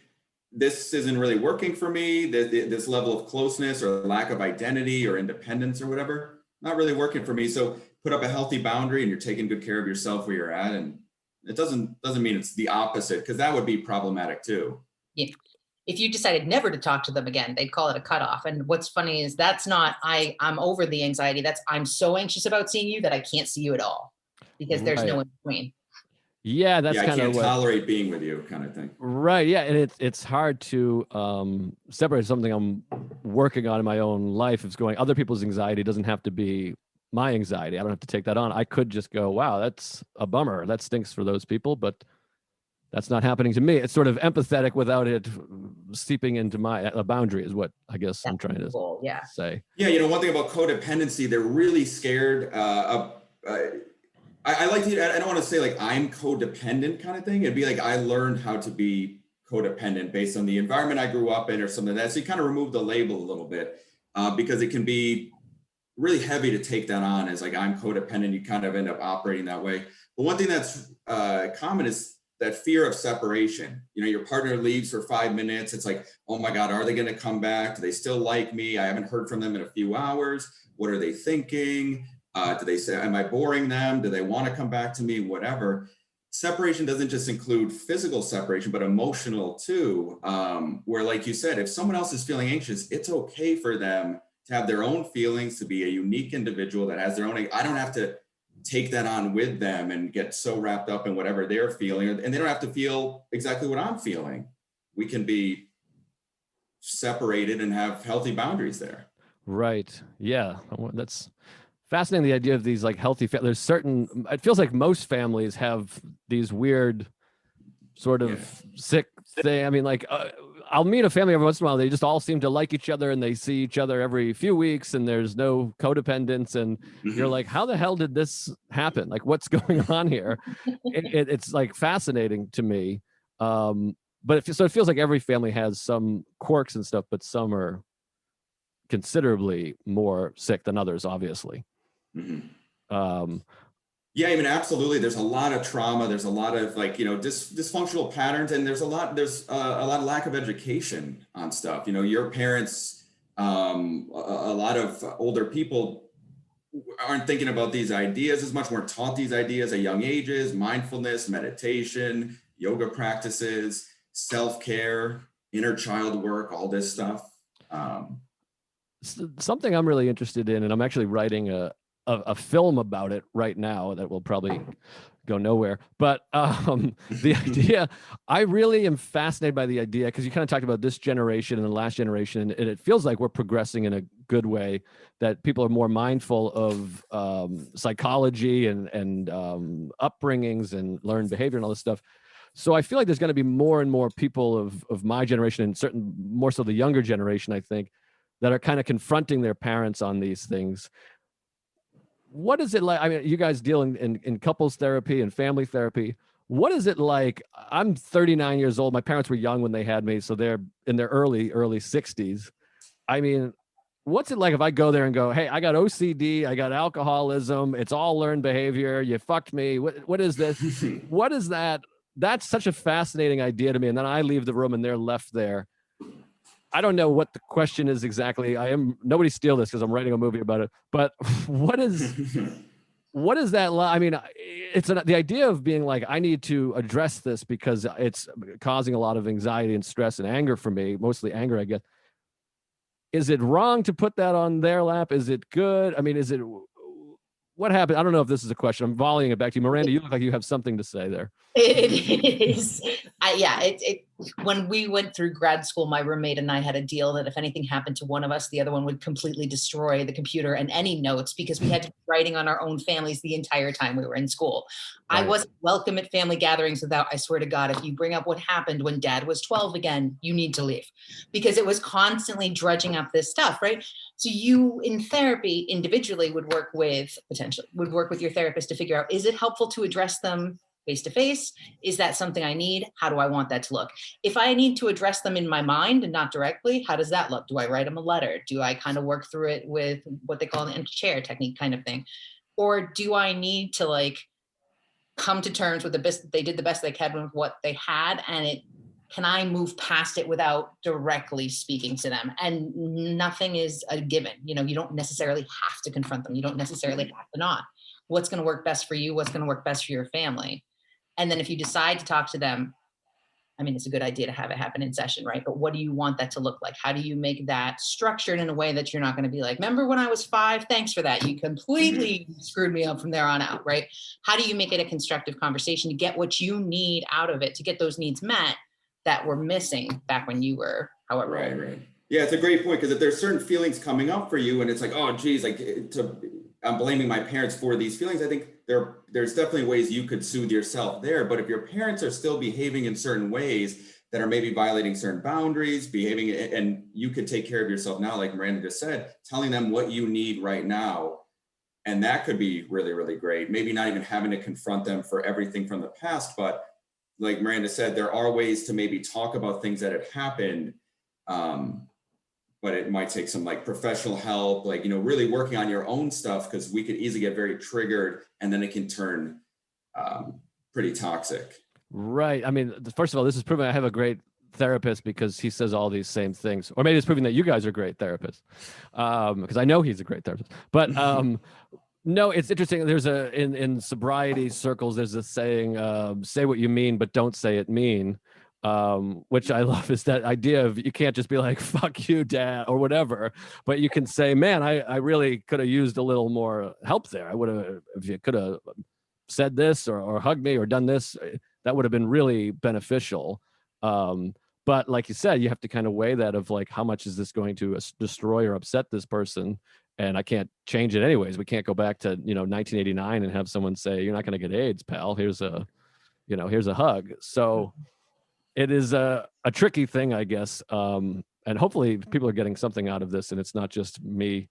this isn't really working for me. This level of closeness or lack of identity or independence or whatever, not really working for me. So put up a healthy boundary and you're taking good care of yourself where you're at. And it doesn't mean it's the opposite, because that would be problematic too. Yeah. If you decided never to talk to them again, they'd call it a cutoff. And what's funny is that's not, I'm over the anxiety. That's, I'm so anxious about seeing you that I can't see you at all because there's no in between. Yeah, that's kind of I can't tolerate being with you kind of thing. Right. Yeah. And it's hard to separate something I'm working on in my own life. It's going, other people's anxiety doesn't have to be my anxiety. I don't have to take that on. I could just go, wow, that's a bummer. That stinks for those people, but that's not happening to me. It's sort of empathetic without it seeping into my boundary is what I guess that's I'm trying to say. Yeah. You know, one thing about codependency, they're really scared of, I like to, I don't want to say like I'm codependent kind of thing. It'd be like, I learned how to be codependent based on the environment I grew up in or something like that. So you kind of remove the label a little bit because it can be really heavy to take that on as like, I'm codependent. You kind of end up operating that way. But one thing that's common is that fear of separation. You know, your partner leaves for 5 minutes. It's like, oh my God, are they going to come back? Do they still like me? I haven't heard from them in a few hours. What are they thinking? Do they say, am I boring them? Do they want to come back to me? Whatever. Separation doesn't just include physical separation, but emotional too. Where, like you said, if someone else is feeling anxious, it's okay for them to have their own feelings, to be a unique individual that has their own. I don't have to take that on with them and get so wrapped up in whatever they're feeling, and they don't have to feel exactly what I'm feeling. We can be separated and have healthy boundaries there. Right. Yeah. That's fascinating. The idea of these like healthy, there's certain, it feels like most families have these weird sort Yeah. of sick thing. I mean, like, I'll meet a family every once in a while. They just all seem to like each other and they see each other every few weeks and there's no codependence. And you're Mhm. like, how the hell did this happen? Like, what's going on here? It's like fascinating to me. But so it feels like every family has some quirks and stuff, but some are considerably more sick than others, obviously. Mhm. Um, Yeah, I mean, absolutely. There's a lot of trauma. There's a lot of like, dysfunctional patterns, and there's a lot of lack of education on stuff. Your parents, a lot of older people aren't thinking about these ideas as much. We're taught these ideas at young ages: mindfulness, meditation, yoga practices, self-care, inner child work, all this stuff. Um, Something I'm really interested in, and I'm actually writing a film about it right now that will probably go nowhere. But the idea, I really am fascinated by the idea because you kind of talked about this generation and the last generation, and it feels like we're progressing in a good way. That people are more mindful of psychology and upbringings and learned behavior and all this stuff. So I feel like there's going to be more and more people of my generation, and certain more so the younger generation, I think, that are kind of confronting their parents on these things. What is it like? I mean, you guys deal in couples therapy and family therapy. What is it like? I'm 39 years old. My parents were young when they had me, so they're in their early 60s. I mean, what's it like if I go there and go, "Hey, I got OCD, I got alcoholism, it's all learned behavior. You fucked me. What is this? What is that?" That's such a fascinating idea to me. And then I leave the room and they're left there. I don't know what the question is exactly. Nobody steal this because I'm writing a movie about it. But what is that? I mean, it's the idea of being like, I need to address this because it's causing a lot of anxiety and stress and anger for me, mostly anger, I guess. Is it wrong to put that on their lap? Is it good? I mean, what happened? I don't know if this is a question. I'm volleying it back to you. Miranda, you look like you have something to say there. It is. Yeah. When we went through grad school, my roommate and I had a deal that if anything happened to one of us, the other one would completely destroy the computer and any notes because we had to be writing on our own families the entire time we were in school. Right. I wasn't welcome at family gatherings without, I swear to God, if you bring up what happened when dad was 12 again, you need to leave because it was constantly drudging up this stuff, right? So you in therapy individually would work with your therapist to figure out, is it helpful to address them face to face? Is that something I need? How do I want that to look? If I need to address them in my mind and not directly, how does that look? Do I write them a letter? Do I kind of work through it with what they call an empty chair technique kind of thing? Or do I need to like come to terms with they did the best they can with what they had, and can I move past it without directly speaking to them? And nothing is a given. You don't necessarily have to confront them. You don't necessarily have to not. What's going to work best for you? What's going to work best for your family? And then if you decide to talk to them, I mean, it's a good idea to have it happen in session, right? But what do you want that to look like? How do you make that structured in a way that you're not going to be like, remember when I was 5? Thanks for that. You completely screwed me up from there on out, right? How do you make it a constructive conversation to get what you need out of it, to get those needs met that were missing back when you were however old? Right. Yeah, it's a great point because if there's certain feelings coming up for you and it's like, oh, geez, I'm blaming my parents for these feelings. I think there's definitely ways you could soothe yourself there. But if your parents are still behaving in certain ways that are maybe violating certain boundaries, and you could take care of yourself now, like Miranda just said, telling them what you need right now. And that could be really, really great. Maybe not even having to confront them for everything from the past, but like Miranda said, there are ways to maybe talk about things that had happened. But it might take some like professional help, like, really working on your own stuff, because we could easily get very triggered and then it can turn pretty toxic. Right. I mean, first of all, this is proving I have a great therapist because he says all these same things, or maybe it's proving that you guys are great therapists, because I know he's a great therapist. But no, it's interesting. There's in sobriety circles, there's a saying, say what you mean, but don't say it mean. Which I love, is that idea of you can't just be like, fuck you, dad, or whatever, but you can say, man, I really could have used a little more help there. I would have, if you could have said this or hugged me or done this, that would have been really beneficial. But like you said, you have to kind of weigh that of like, how much is this going to destroy or upset this person? And I can't change it anyways. We can't go back to, 1989 and have someone say, you're not going to get AIDS, pal. Here's a hug. So it is a tricky thing, I guess. And hopefully people are getting something out of this and it's not just me.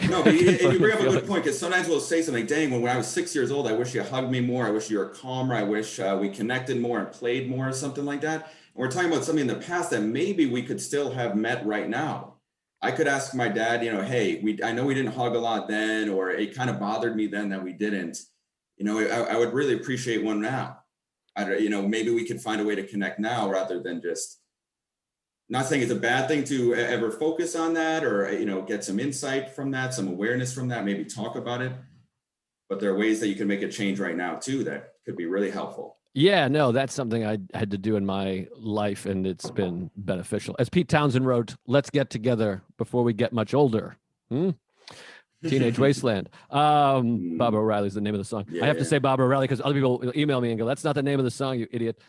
No, but you bring up a good point, because sometimes we'll say something, dang, when I was 6 years old, I wish you hugged me more. I wish you were calmer. I wish we connected more and played more, or something like that. And we're talking about something in the past that maybe we could still have met right now. I could ask my dad, hey, I know we didn't hug a lot then, or it kind of bothered me then that we didn't. I would really appreciate one now. Maybe we could find a way to connect now rather than just, not saying it's a bad thing to ever focus on that, or, get some insight from that, some awareness from that, maybe talk about it. But there are ways that you can make a change right now too that could be really helpful. Yeah, no, that's something I had to do in my life, and it's been beneficial. As Pete Townsend wrote, let's get together before we get much older. Teenage Wasteland. Bob O'Reilly's the name of the song. I have to say Bob O'Reilly because other people will email me and go, that's not the name of the song, you idiot.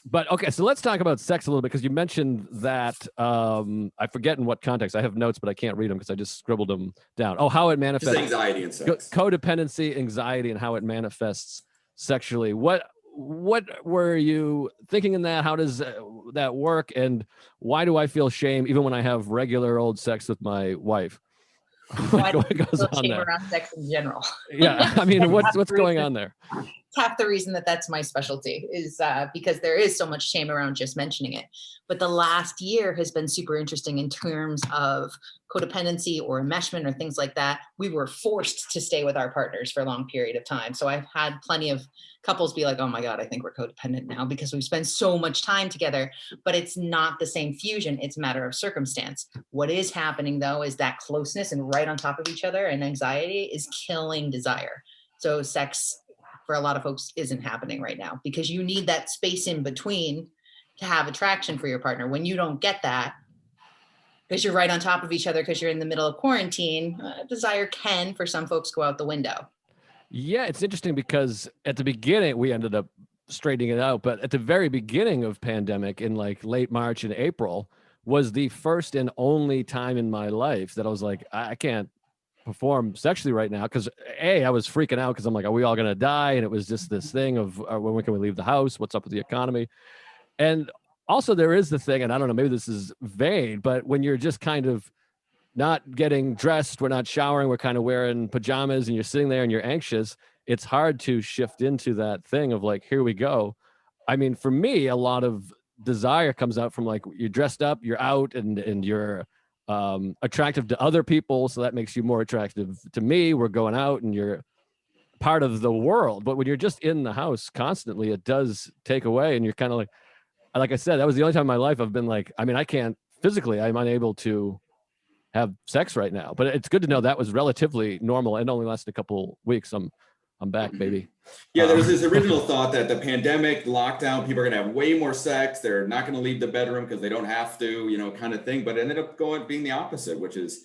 But okay, so let's talk about sex a little bit, because you mentioned that, I forget in what context. I have notes, but I can't read them because I just scribbled them down. Oh, how it manifests. Just anxiety and sex. Codependency, anxiety, and how it manifests sexually. What were you thinking in that? How does that work? And why do I feel shame even when I have regular old sex with my wife? Why do you feel shame around sex in general? Yeah, I mean, what's going on there? Half the reason that's my specialty is because there is so much shame around just mentioning it. But the last year has been super interesting in terms of codependency or enmeshment or things like that. We were forced to stay with our partners for a long period of time. So I've had plenty of couples be like, oh my God, I think we're codependent now because we've spent so much time together, but it's not the same fusion. It's a matter of circumstance. What is happening though, is that closeness and right on top of each other and anxiety is killing desire. So sex for a lot of folks isn't happening right now because you need that space in between to have attraction for your partner. When you don't get that, because you're right on top of each other, because you're in the middle of quarantine, desire can, for some folks, go out the window. Yeah, it's interesting because at the beginning, we ended up straightening it out, but at the very beginning of pandemic in like late March and April was the first and only time in my life that I was like, I can't perform sexually right now because I was freaking out because I'm like, are we all going to die? And it was just this thing of when can we leave the house? What's up with the economy? And also there is the thing, and I don't know, maybe this is vague, but when you're just kind of not getting dressed, we're not showering, we're kind of wearing pajamas and you're sitting there and you're anxious, it's hard to shift into that thing of like, here we go. I mean, for me, a lot of desire comes out from like, you're dressed up, you're out and you're attractive to other people. So that makes you more attractive to me. We're going out and you're part of the world. But when you're just in the house constantly, it does take away. And you're kind of like I said, that was the only time in my life I've been like, I mean, I can't physically, I'm unable to have sex right now, but it's good to know that was relatively normal and only lasted a couple weeks. I'm back, baby. Yeah, there was this original thought that the pandemic, lockdown, people are going to have way more sex. They're not going to leave the bedroom because they don't have to, kind of thing. But it ended up being the opposite, which is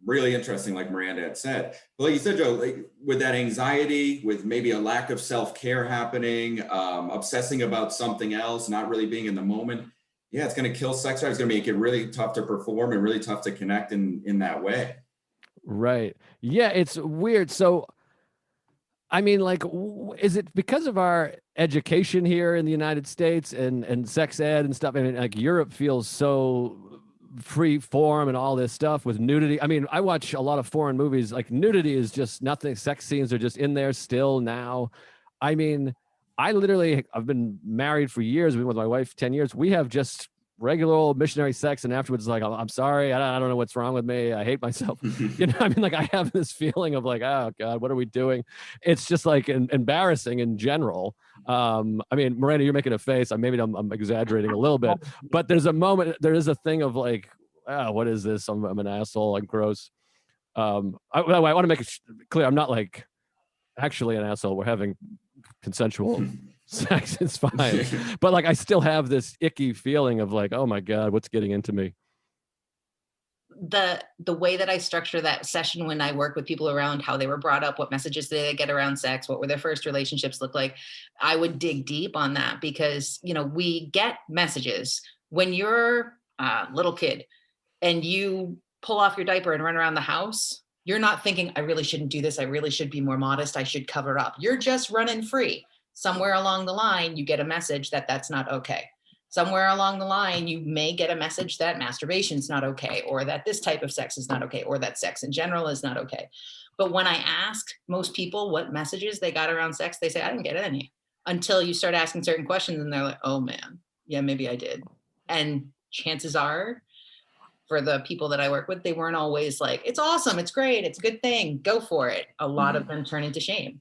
really interesting, like Miranda had said. But like you said, Joe, like with that anxiety, with maybe a lack of self-care happening, obsessing about something else, not really being in the moment. Yeah, it's going to kill sex drive. It's going to make it really tough to perform and really tough to connect in that way. Right. Yeah, it's weird. So, I mean, like, is it because of our education here in the United States and sex ed and stuff? I mean, like Europe feels so free form and all this stuff with nudity. I mean, I watch a lot of foreign movies. Like nudity is just nothing. Sex scenes are just in there still now. I mean, I've been married for years. I've been with my wife 10 years. We have just regular old missionary sex. And afterwards, like, I'm sorry. I don't know what's wrong with me. I hate myself. I mean, like I have this feeling of like, oh God, what are we doing? It's just like embarrassing in general. I mean, Miranda, you're making a face. Maybe I'm exaggerating a little bit, but there is a thing of like, oh, what is this? I'm an asshole. I'm gross. I want to make it clear. I'm not like actually an asshole. We're having consensual sex. It's fine. But like, I still have this icky feeling of like, oh my God, what's getting into me? the way that I structure that session when I work with people around how they were brought up, what messages did they get around sex, what were their first relationships look like, I would dig deep on that because, we get messages when you're a little kid and you pull off your diaper and run around the house. You're not thinking, I really shouldn't do this. I really should be more modest. I should cover up. You're just running free. Somewhere along the line, you get a message that that's not okay. Somewhere along the line, you may get a message that masturbation is not okay, or that this type of sex is not okay, or that sex in general is not okay. But when I ask most people what messages they got around sex, they say, I didn't get any, until you start asking certain questions and they're like, oh man, yeah, maybe I did. And chances are, for the people that I work with, they weren't always like, it's awesome, it's great, it's a good thing, go for it. A lot of them turn into shame.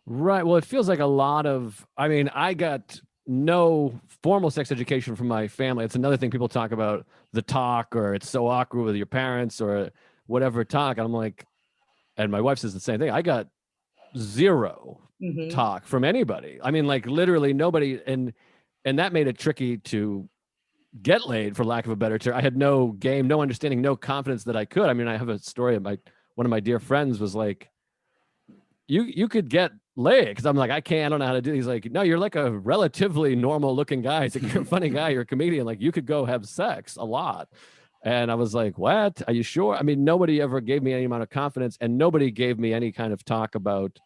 Right. Well, it feels like a lot of, I got no formal sex education from my family. It's another thing people talk about, the talk, or it's so awkward with your parents or whatever talk. And I'm like, and my wife says the same thing. I got zero talk from anybody. Like literally nobody. And that made it tricky to get laid, for lack of a better term. I had no game, no understanding, no confidence that I could. I have a story of one of my dear friends was like, you could get laid, because I'm like, I don't know how to do it. He's like, no, you're like a relatively normal looking guy. He's like, you're a funny guy, you're a comedian, like you could go have sex a lot. And I was like, what? Are you sure? Nobody ever gave me any amount of confidence, and nobody gave me any kind of talk about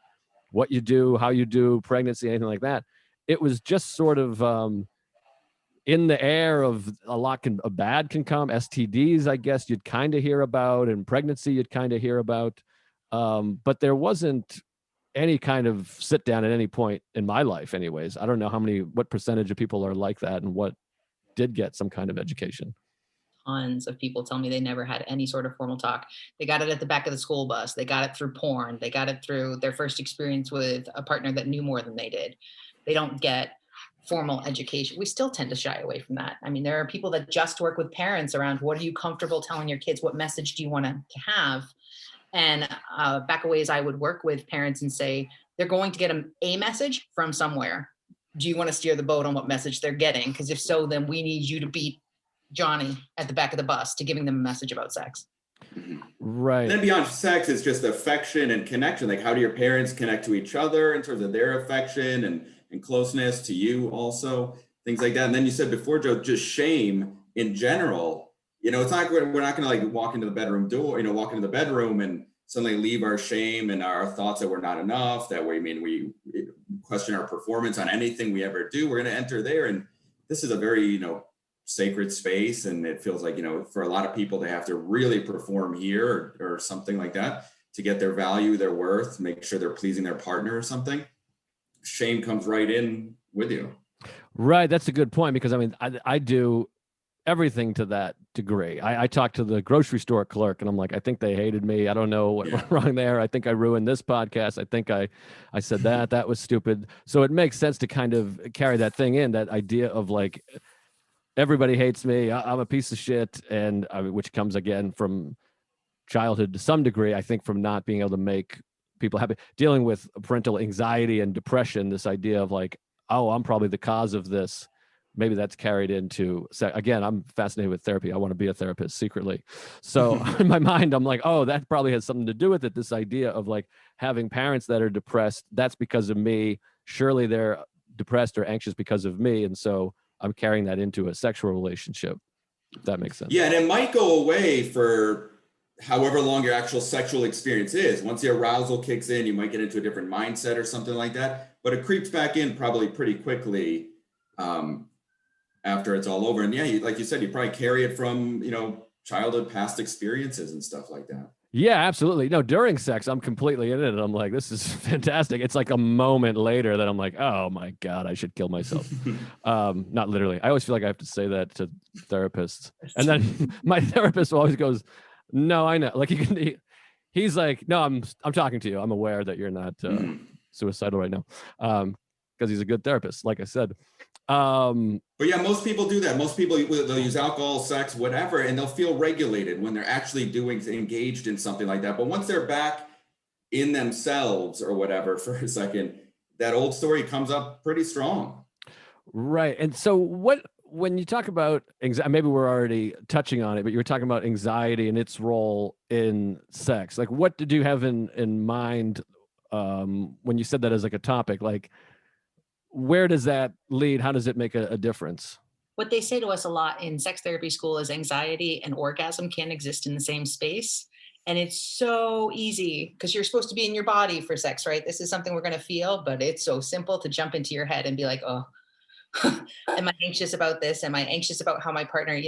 what you do, how you do, pregnancy, anything like that. It was just sort of in the air of a bad can come. STDs, I guess you'd kind of hear about, and pregnancy you'd kind of hear about. But there wasn't any kind of sit down at any point in my life anyways. I don't know what percentage of people are like that and what did get some kind of education. Tons of people tell me they never had any sort of formal talk. They got it at the back of the school bus. They got it through porn. They got it through their first experience with a partner that knew more than they did. They don't get formal education. We still tend to shy away from that. There are people that just work with parents around, what are you comfortable telling your kids? What message do you want to have? And back a ways, I would work with parents and say, they're going to get a message from somewhere. Do you want to steer the boat on what message they're getting? Because if so, then we need you to beat Johnny at the back of the bus to giving them a message about sex. Right. And then beyond sex, it's just affection and connection. Like, how do your parents connect to each other in terms of their affection and closeness to you also, things like that. And then you said before, Joe, just shame in general. It's not, we're not going to like walk into the bedroom door, walk into the bedroom and suddenly leave our shame and our thoughts that we're not enough, that we question our performance on anything we ever do. We're going to enter there. And this is a very, sacred space. And it feels like, for a lot of people, they have to really perform here or something like that to get their value, their worth, make sure they're pleasing their partner or something. Shame comes right in with you. Right. That's a good point, because I do everything to that degree. I talked to the grocery store clerk and I'm like, I think they hated me. I don't know what went wrong there. I think I ruined this podcast. I think I said that was stupid. So it makes sense to kind of carry that thing in, that idea of like, everybody hates me. I'm a piece of shit. And which comes again from childhood to some degree, I think, from not being able to make people happy, dealing with parental anxiety and depression, this idea of like, oh, I'm probably the cause of this. Maybe that's carried into, again, I'm fascinated with therapy. I want to be a therapist secretly. So in my mind, I'm like, oh, that probably has something to do with it. This idea of like having parents that are depressed, that's because of me. Surely they're depressed or anxious because of me. And so I'm carrying that into a sexual relationship, if that makes sense. Yeah, and it might go away for however long your actual sexual experience is. Once the arousal kicks in, you might get into a different mindset or something like that, but it creeps back in probably pretty quickly after it's all over. And yeah, like you said, you probably carry it from, childhood past experiences and stuff like that. Yeah, absolutely. No, during sex, I'm completely in it. And I'm like, this is fantastic. It's like a moment later that I'm like, oh my God, I should kill myself. Not literally. I always feel like I have to say that to therapists. And then my therapist always goes, no, I know. Like he's like, no, I'm talking to you. I'm aware that you're not suicidal right now. Because he's a good therapist, like I said. But yeah, most people do that. Most people, they'll use alcohol, sex, whatever, and they'll feel regulated when they're actually engaged in something like that. But once they're back in themselves or whatever for a second, that old story comes up pretty strong. Right. And so what when you talk about anxiety, maybe we're already touching on it, but you were talking about anxiety and its role in sex. Like, what did you have in mind when you said that as like a topic? Like, where does that lead? How does it make a difference? What they say to us a lot in sex therapy school is anxiety and orgasm can't exist in the same space. And it's so easy because you're supposed to be in your body for sex, right? This is something we're going to feel, but it's so simple to jump into your head and be like, oh, am I anxious about this? Am I anxious about how my partner,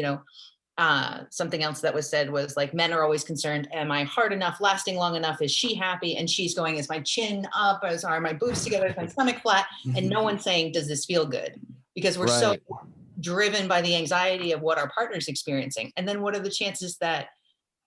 something else that was said was like, men are always concerned. Am I hard enough, lasting long enough? Is she happy? And she's going, is my chin up? Are my boobs together? Is my stomach flat? And no one's saying, does this feel good? Because we're so driven by the anxiety of what our partner's experiencing. And then what are the chances that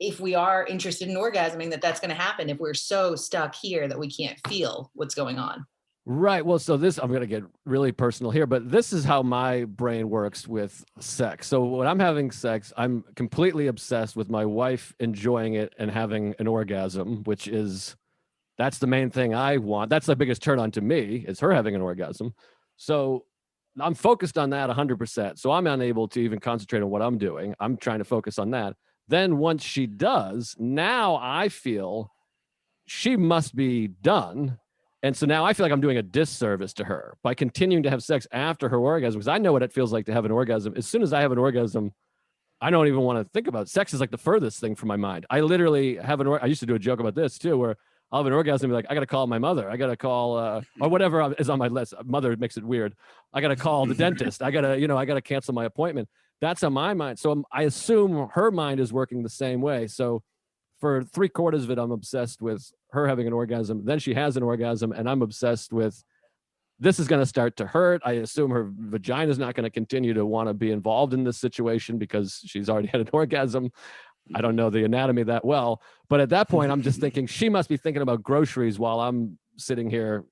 if we are interested in orgasming, that's going to happen if we're so stuck here that we can't feel what's going on? Right. Well, so I'm going to get really personal here, but this is how my brain works with sex. So when I'm having sex, I'm completely obsessed with my wife enjoying it and having an orgasm, that's the main thing I want. That's the biggest turn on to me, is her having an orgasm. So I'm focused on that 100%. So I'm unable to even concentrate on what I'm doing. I'm trying to focus on that. Then once she does, now I feel she must be done. And so now I feel like I'm doing a disservice to her by continuing to have sex after her orgasm, because I know what it feels like to have an orgasm. As soon as I have an orgasm, I don't even want to think about it. Sex is like the furthest thing from my mind. I literally have I used to do a joke about this too, where I'll have an orgasm and be like, I got to call my mother. I got to call, or whatever is on my list. Mother makes it weird. I got to call the dentist. I got to cancel my appointment. That's on my mind. So I assume her mind is working the same way. So for 3/4 of it, I'm obsessed with her having an orgasm. Then she has an orgasm, and I'm obsessed with this is going to start to hurt. I assume her vagina is not going to continue to want to be involved in this situation because she's already had an orgasm. I don't know the anatomy that well, but at that point, I'm just thinking she must be thinking about groceries while I'm sitting here,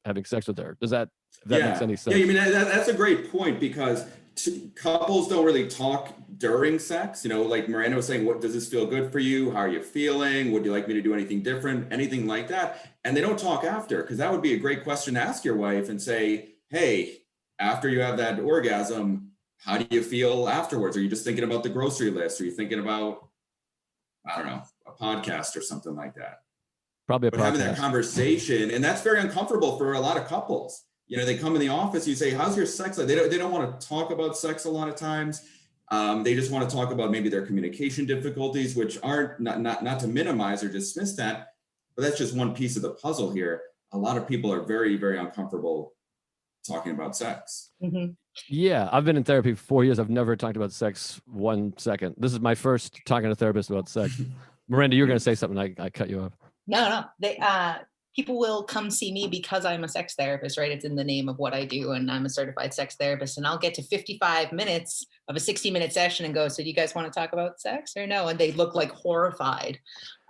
having sex with her. Does that makes any sense? Yeah, I mean, that's a great point, because couples don't really talk during sex. Like Miranda was saying, what does this feel good for you? How are you feeling? Would you like me to do anything different? Anything like that. And they don't talk after, because that would be a great question to ask your wife and say, hey, after you have that orgasm, how do you feel afterwards? Are you just thinking about the grocery list? Are you thinking about, I don't know, a podcast or something like that? Probably but having that conversation, and that's very uncomfortable for a lot of couples. They come in the office, you say, how's your sex life? They don't want to talk about sex a lot of times. They just want to talk about maybe their communication difficulties, which aren't not to minimize or dismiss that, but that's just one piece of the puzzle here. A lot of people are very, very uncomfortable talking about sex. Mm-hmm. Yeah, I've been in therapy for 4 years. I've never talked about sex 1 second. This is my first talking to a therapist about sex. Miranda, you were going to say something. I cut you off. No. People will come see me because I'm a sex therapist, right? It's in the name of what I do, and I'm a certified sex therapist. And I'll get to 55 minutes of a 60-minute session and go, so do you guys want to talk about sex or no? And they look like horrified.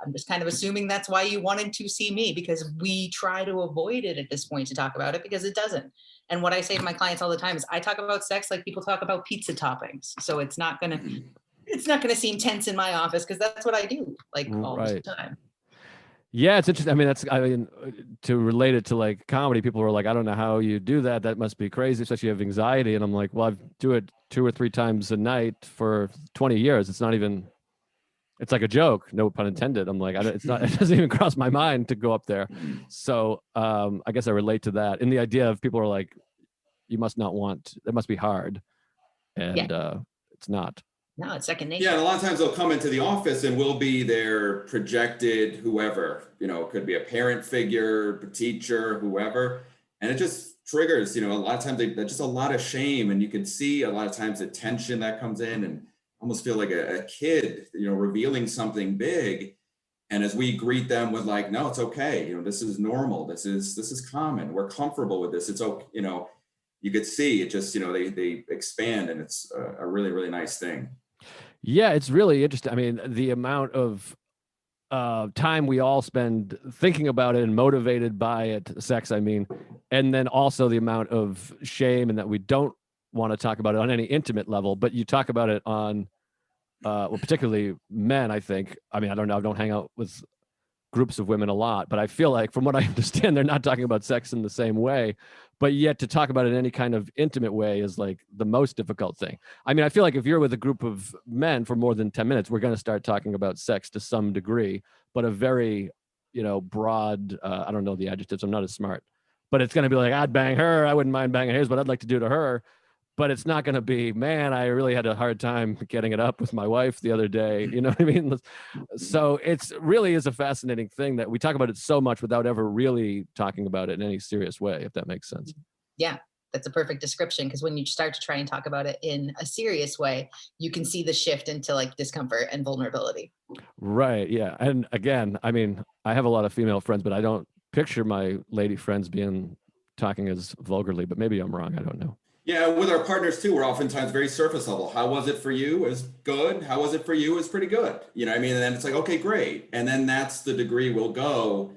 I'm just kind of assuming that's why you wanted to see me, because we try to avoid it at this point to talk about it, because it doesn't. And what I say to my clients all the time is I talk about sex like people talk about pizza toppings. So it's not going to seem tense in my office, because that's what I do all the time. Yeah, it's interesting. I mean, to relate it to like comedy, people are like, I don't know how you do that. That must be crazy, especially if you have anxiety. And I'm like, well, I do it 2 or 3 times a night for 20 years. It's like a joke, no pun intended. I'm like, it doesn't even cross my mind to go up there. So I guess I relate to that. And the idea of people are like, you must not want, it must be hard. And it's not. No, it's second nature. Yeah, and a lot of times they'll come into the office and we'll be their projected whoever, it could be a parent figure, a teacher, whoever. And it just triggers, a lot of times there's just a lot of shame. And you can see a lot of times the tension that comes in, and almost feel like a kid, revealing something big. And as we greet them with like, no, it's okay. This is normal. This is common. We're comfortable with this. It's okay. You could see it just, they expand, and it's a really, really nice thing. Yeah, it's really interesting. I mean, the amount of time we all spend thinking about it and motivated by it, sex, I mean, and then also the amount of shame, and that we don't want to talk about it on any intimate level, but you talk about it on, particularly men, I think. I mean, I don't know. I don't hang out with groups of women a lot, but I feel like from what I understand, they're not talking about sex in the same way, but yet to talk about it in any kind of intimate way is like the most difficult thing. I mean, I feel like if you're with a group of men for more than 10 minutes, we're going to start talking about sex to some degree, but a very, broad, I don't know the adjectives, I'm not as smart, but it's going to be like, I'd bang her, I wouldn't mind banging hers, but I'd like to do to her. But it's not going to be, man, I really had a hard time getting it up with my wife the other day. You know what I mean? So it's really is a fascinating thing that we talk about it so much without ever really talking about it in any serious way, if that makes sense. Yeah, that's a perfect description, because when you start to try and talk about it in a serious way, you can see the shift into like discomfort and vulnerability. Right. Yeah. And again, I mean, I have a lot of female friends, but I don't picture my lady friends talking as vulgarly, but maybe I'm wrong. I don't know. Yeah, with our partners too, we're oftentimes very surface level. How was it for you? It was good. How was it for you? It was pretty good. You know what I mean? And then it's like, okay, great. And then that's the degree we'll go.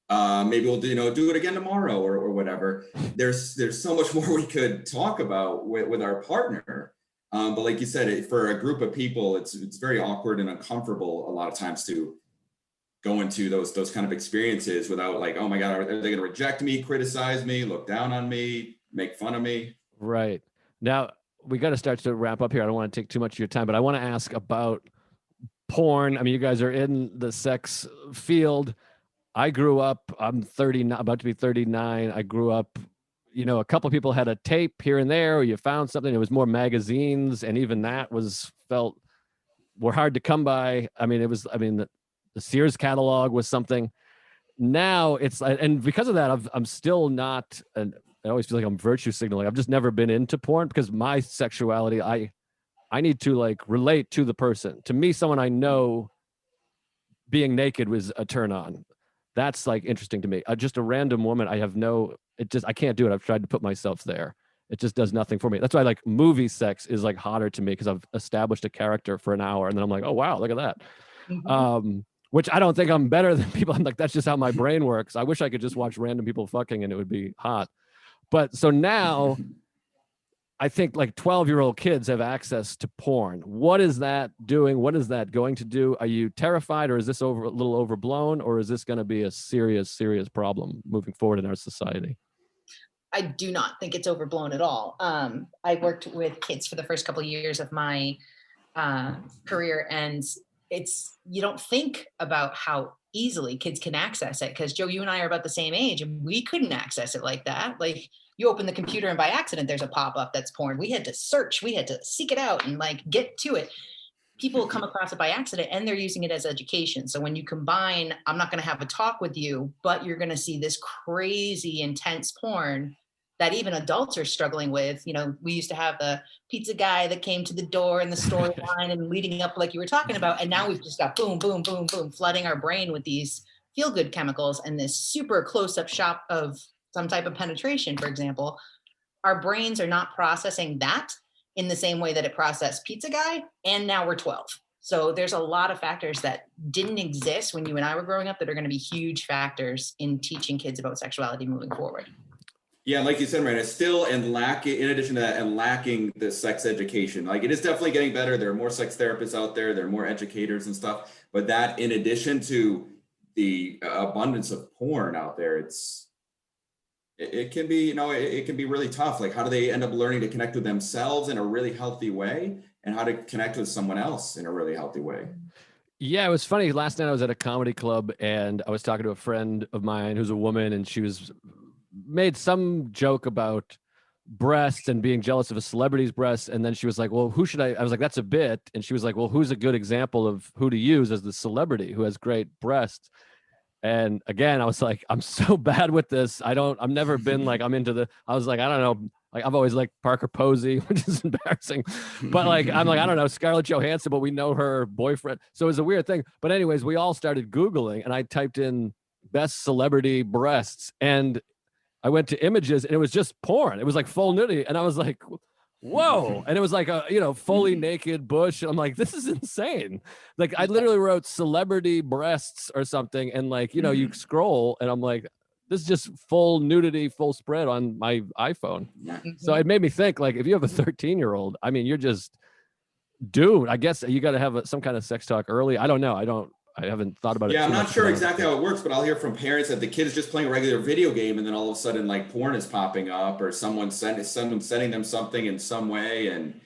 Maybe we'll do it again tomorrow or whatever. There's so much more we could talk about with our partner. But like you said, for a group of people, it's very awkward and uncomfortable a lot of times to go into those kind of experiences without like, oh my God, are they going to reject me, criticize me, look down on me, make fun of me? Right. Now, we got to start to wrap up here. I don't want to take too much of your time, but I want to ask about porn. I mean, you guys are in the sex field. I grew up, I'm 39, about to be 39. I grew up, a couple of people had a tape here and there, or you found something. It was more magazines, and even that were hard to come by. I mean, the Sears catalog was something. Now it's, and because of that, I'm still not I always feel like I'm virtue signaling. I've just never been into porn because my sexuality, I need to like relate to the person. To me, someone I know being naked was a turn on. That's like interesting to me. Just a random woman, I can't do it. I've tried to put myself there. It just does nothing for me. That's why like movie sex is like hotter to me, because I've established a character for an hour and then I'm like, oh wow, look at that. Mm-hmm. Which I don't think I'm better than people. I'm like, that's just how my brain works. I wish I could just watch random people fucking and it would be hot. But so now I think like 12-year-old kids have access to porn. What is that doing? What is that going to do? Are you terrified, or is this a little overblown, or is this going to be a serious, serious problem moving forward in our society? I do not think it's overblown at all. I worked with kids for the first couple of years of my career, and you don't think about how easily kids can access it, because Joe, you and I are about the same age, and we couldn't access it like that. Like, you open the computer and by accident there's a pop-up that's porn. We had to search, we had to seek it out and like get to it. People come across it by accident and they're using it as education. So when you combine, I'm not going to have a talk with you, but you're going to see this crazy intense porn that even adults are struggling with. We used to have the pizza guy that came to the door and the storyline and leading up like you were talking about. And now we've just got boom, boom, boom, boom, flooding our brain with these feel-good chemicals and this super close-up shot of some type of penetration, for example. Our brains are not processing that in the same way that it processed pizza guy. And now we're 12. So there's a lot of factors that didn't exist when you and I were growing up that are going to be huge factors in teaching kids about sexuality moving forward. Yeah, like you said, Miranda, still and lacking, in addition to that, and lacking the sex education. Like, it is definitely getting better. There are more sex therapists out there. There are more educators and stuff. But that, in addition to the abundance of porn out there, it can be, it can be really tough. Like, how do they end up learning to connect with themselves in a really healthy way, and how to connect with someone else in a really healthy way? Yeah, it was funny. Last night I was at a comedy club and I was talking to a friend of mine who's a woman, and she made some joke about breasts and being jealous of a celebrity's breasts. And then she was like, well, who should I was like, that's a bit. And she was like, well, who's a good example of who to use as the celebrity who has great breasts? And again, I was like, I'm so bad with this. I've never been like, I was like, I don't know. Like, I've always liked Parker Posey, which is embarrassing. But like, I'm like, I don't know, Scarlett Johansson, but we know her boyfriend. So it was a weird thing. But anyways, we all started Googling, and I typed in best celebrity breasts, and I went to images, and it was just porn. It was like full nudity. And I was like, whoa. And it was like a, fully naked bush. I'm like, this is insane. Like, I literally wrote celebrity breasts or something. And like, you scroll, and I'm like, this is just full nudity, full spread on my iPhone. So it made me think, like, if you have a 13-year-old, I mean, you're just doomed. I guess you got to have some kind of sex talk early. I don't know. I haven't thought about it. Yeah, I'm too not much, sure but exactly how it works, but I'll hear from parents that the kid is just playing a regular video game, and then all of a sudden, like porn is popping up, or someone sending them something in some way, and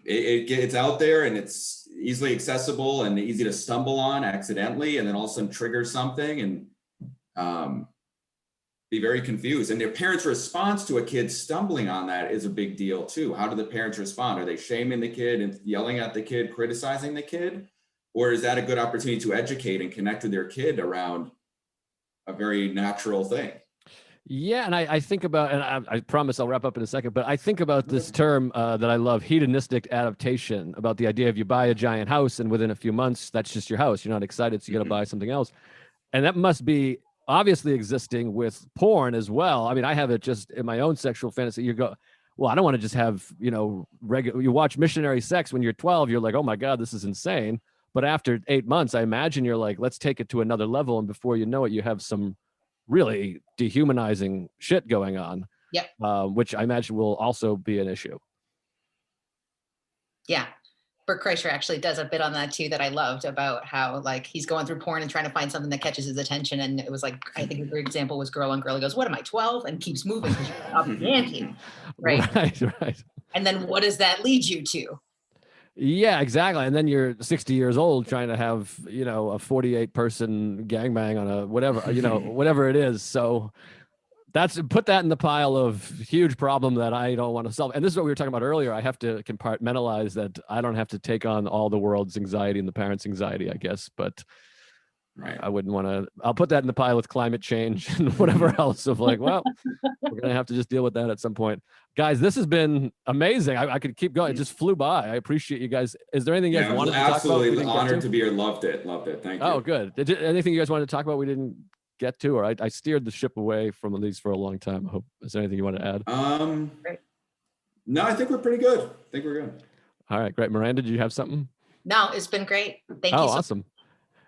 it's out there, and it's easily accessible and easy to stumble on accidentally, and then all of a sudden trigger something, and be very confused. And their parents' response to a kid stumbling on that is a big deal too. How do the parents respond? Are they shaming the kid and yelling at the kid, criticizing the kid? Or is that a good opportunity to educate and connect with their kid around a very natural thing? Yeah, and I think about, and I promise I'll wrap up in a second, but I think about this term that I love, hedonistic adaptation, about the idea of you buy a giant house and within a few months, that's just your house. You're not excited, so you got to buy something else. And that must be obviously existing with porn as well. I mean, I have it just in my own sexual fantasy. You go, well, I don't want to just have, regular, you watch missionary sex when you're 12, you're like, oh my God, this is insane. But after 8 months, I imagine you're like, let's take it to another level. And before you know it, you have some really dehumanizing shit going on. Yep. Which I imagine will also be an issue. Yeah. Bert Kreischer actually does a bit on that too that I loved, about how like he's going through porn and trying to find something that catches his attention. And it was like, I think a great example was Girl on Girl. He goes, what am I, 12? And keeps moving up the ante. Right. Right. And then what does that lead you to? Yeah, exactly. And then you're 60 years old trying to have, a 48 person gangbang on a whatever, whatever it is. So put that in the pile of huge problem that I don't want to solve. And this is what we were talking about earlier. I have to compartmentalize that. I don't have to take on all the world's anxiety and the parents' anxiety, I guess, but right. I wouldn't want to, I'll put that in the pile with climate change and whatever else of like, well, we're going to have to just deal with that at some point. Guys, this has been amazing. I could keep going. It just flew by. I appreciate you guys. Is there anything you guys wanted to talk about? Absolutely honored to be here. Loved it. Thank you. Oh, good. Anything you guys wanted to talk about we didn't get to, or I steered the ship away from at least for a long time. I hope, is there anything you want to add? No, I think we're pretty good. I think we're good. All right, great. Miranda, did you have something? No, it's been great. Thank you. Awesome.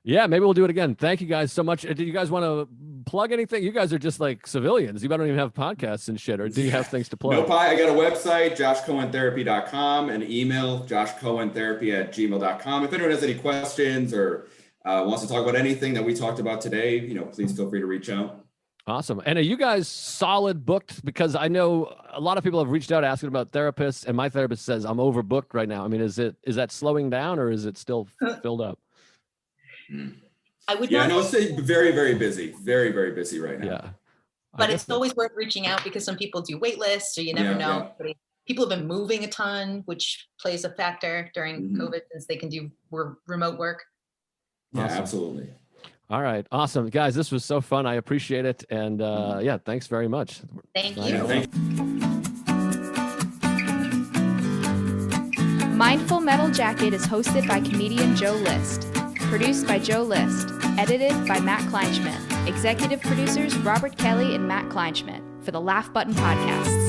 Yeah, maybe we'll do it again. Thank you guys so much. Do you guys want to plug anything? You guys are just like civilians. You don't even have podcasts and shit, or do you have things to plug? Nope, I got a website, joshcohentherapy.com, and email, joshcohentherapy@gmail.com. If anyone has any questions or wants to talk about anything that we talked about today, please feel free to reach out. Awesome. And are you guys solid booked? Because I know a lot of people have reached out asking about therapists, and my therapist says I'm overbooked right now. I mean, is that slowing down, or is it still filled up? I would not. Yeah, no, it's very, very busy. Very, very busy right now. Yeah. But it's always worth reaching out, because some people do wait lists, so you never know. Yeah. People have been moving a ton, which plays a factor during COVID, since they can do remote work. Yeah, Awesome. Absolutely. All right. Awesome. Guys, this was so fun. I appreciate it. And yeah, thanks very much. Thank you. Mindful Metal Jacket is hosted by comedian Joe List. Produced by Joe List. Edited by Matt Kleinschmidt. Executive producers Robert Kelly and Matt Kleinschmidt for the Laugh Button Podcast.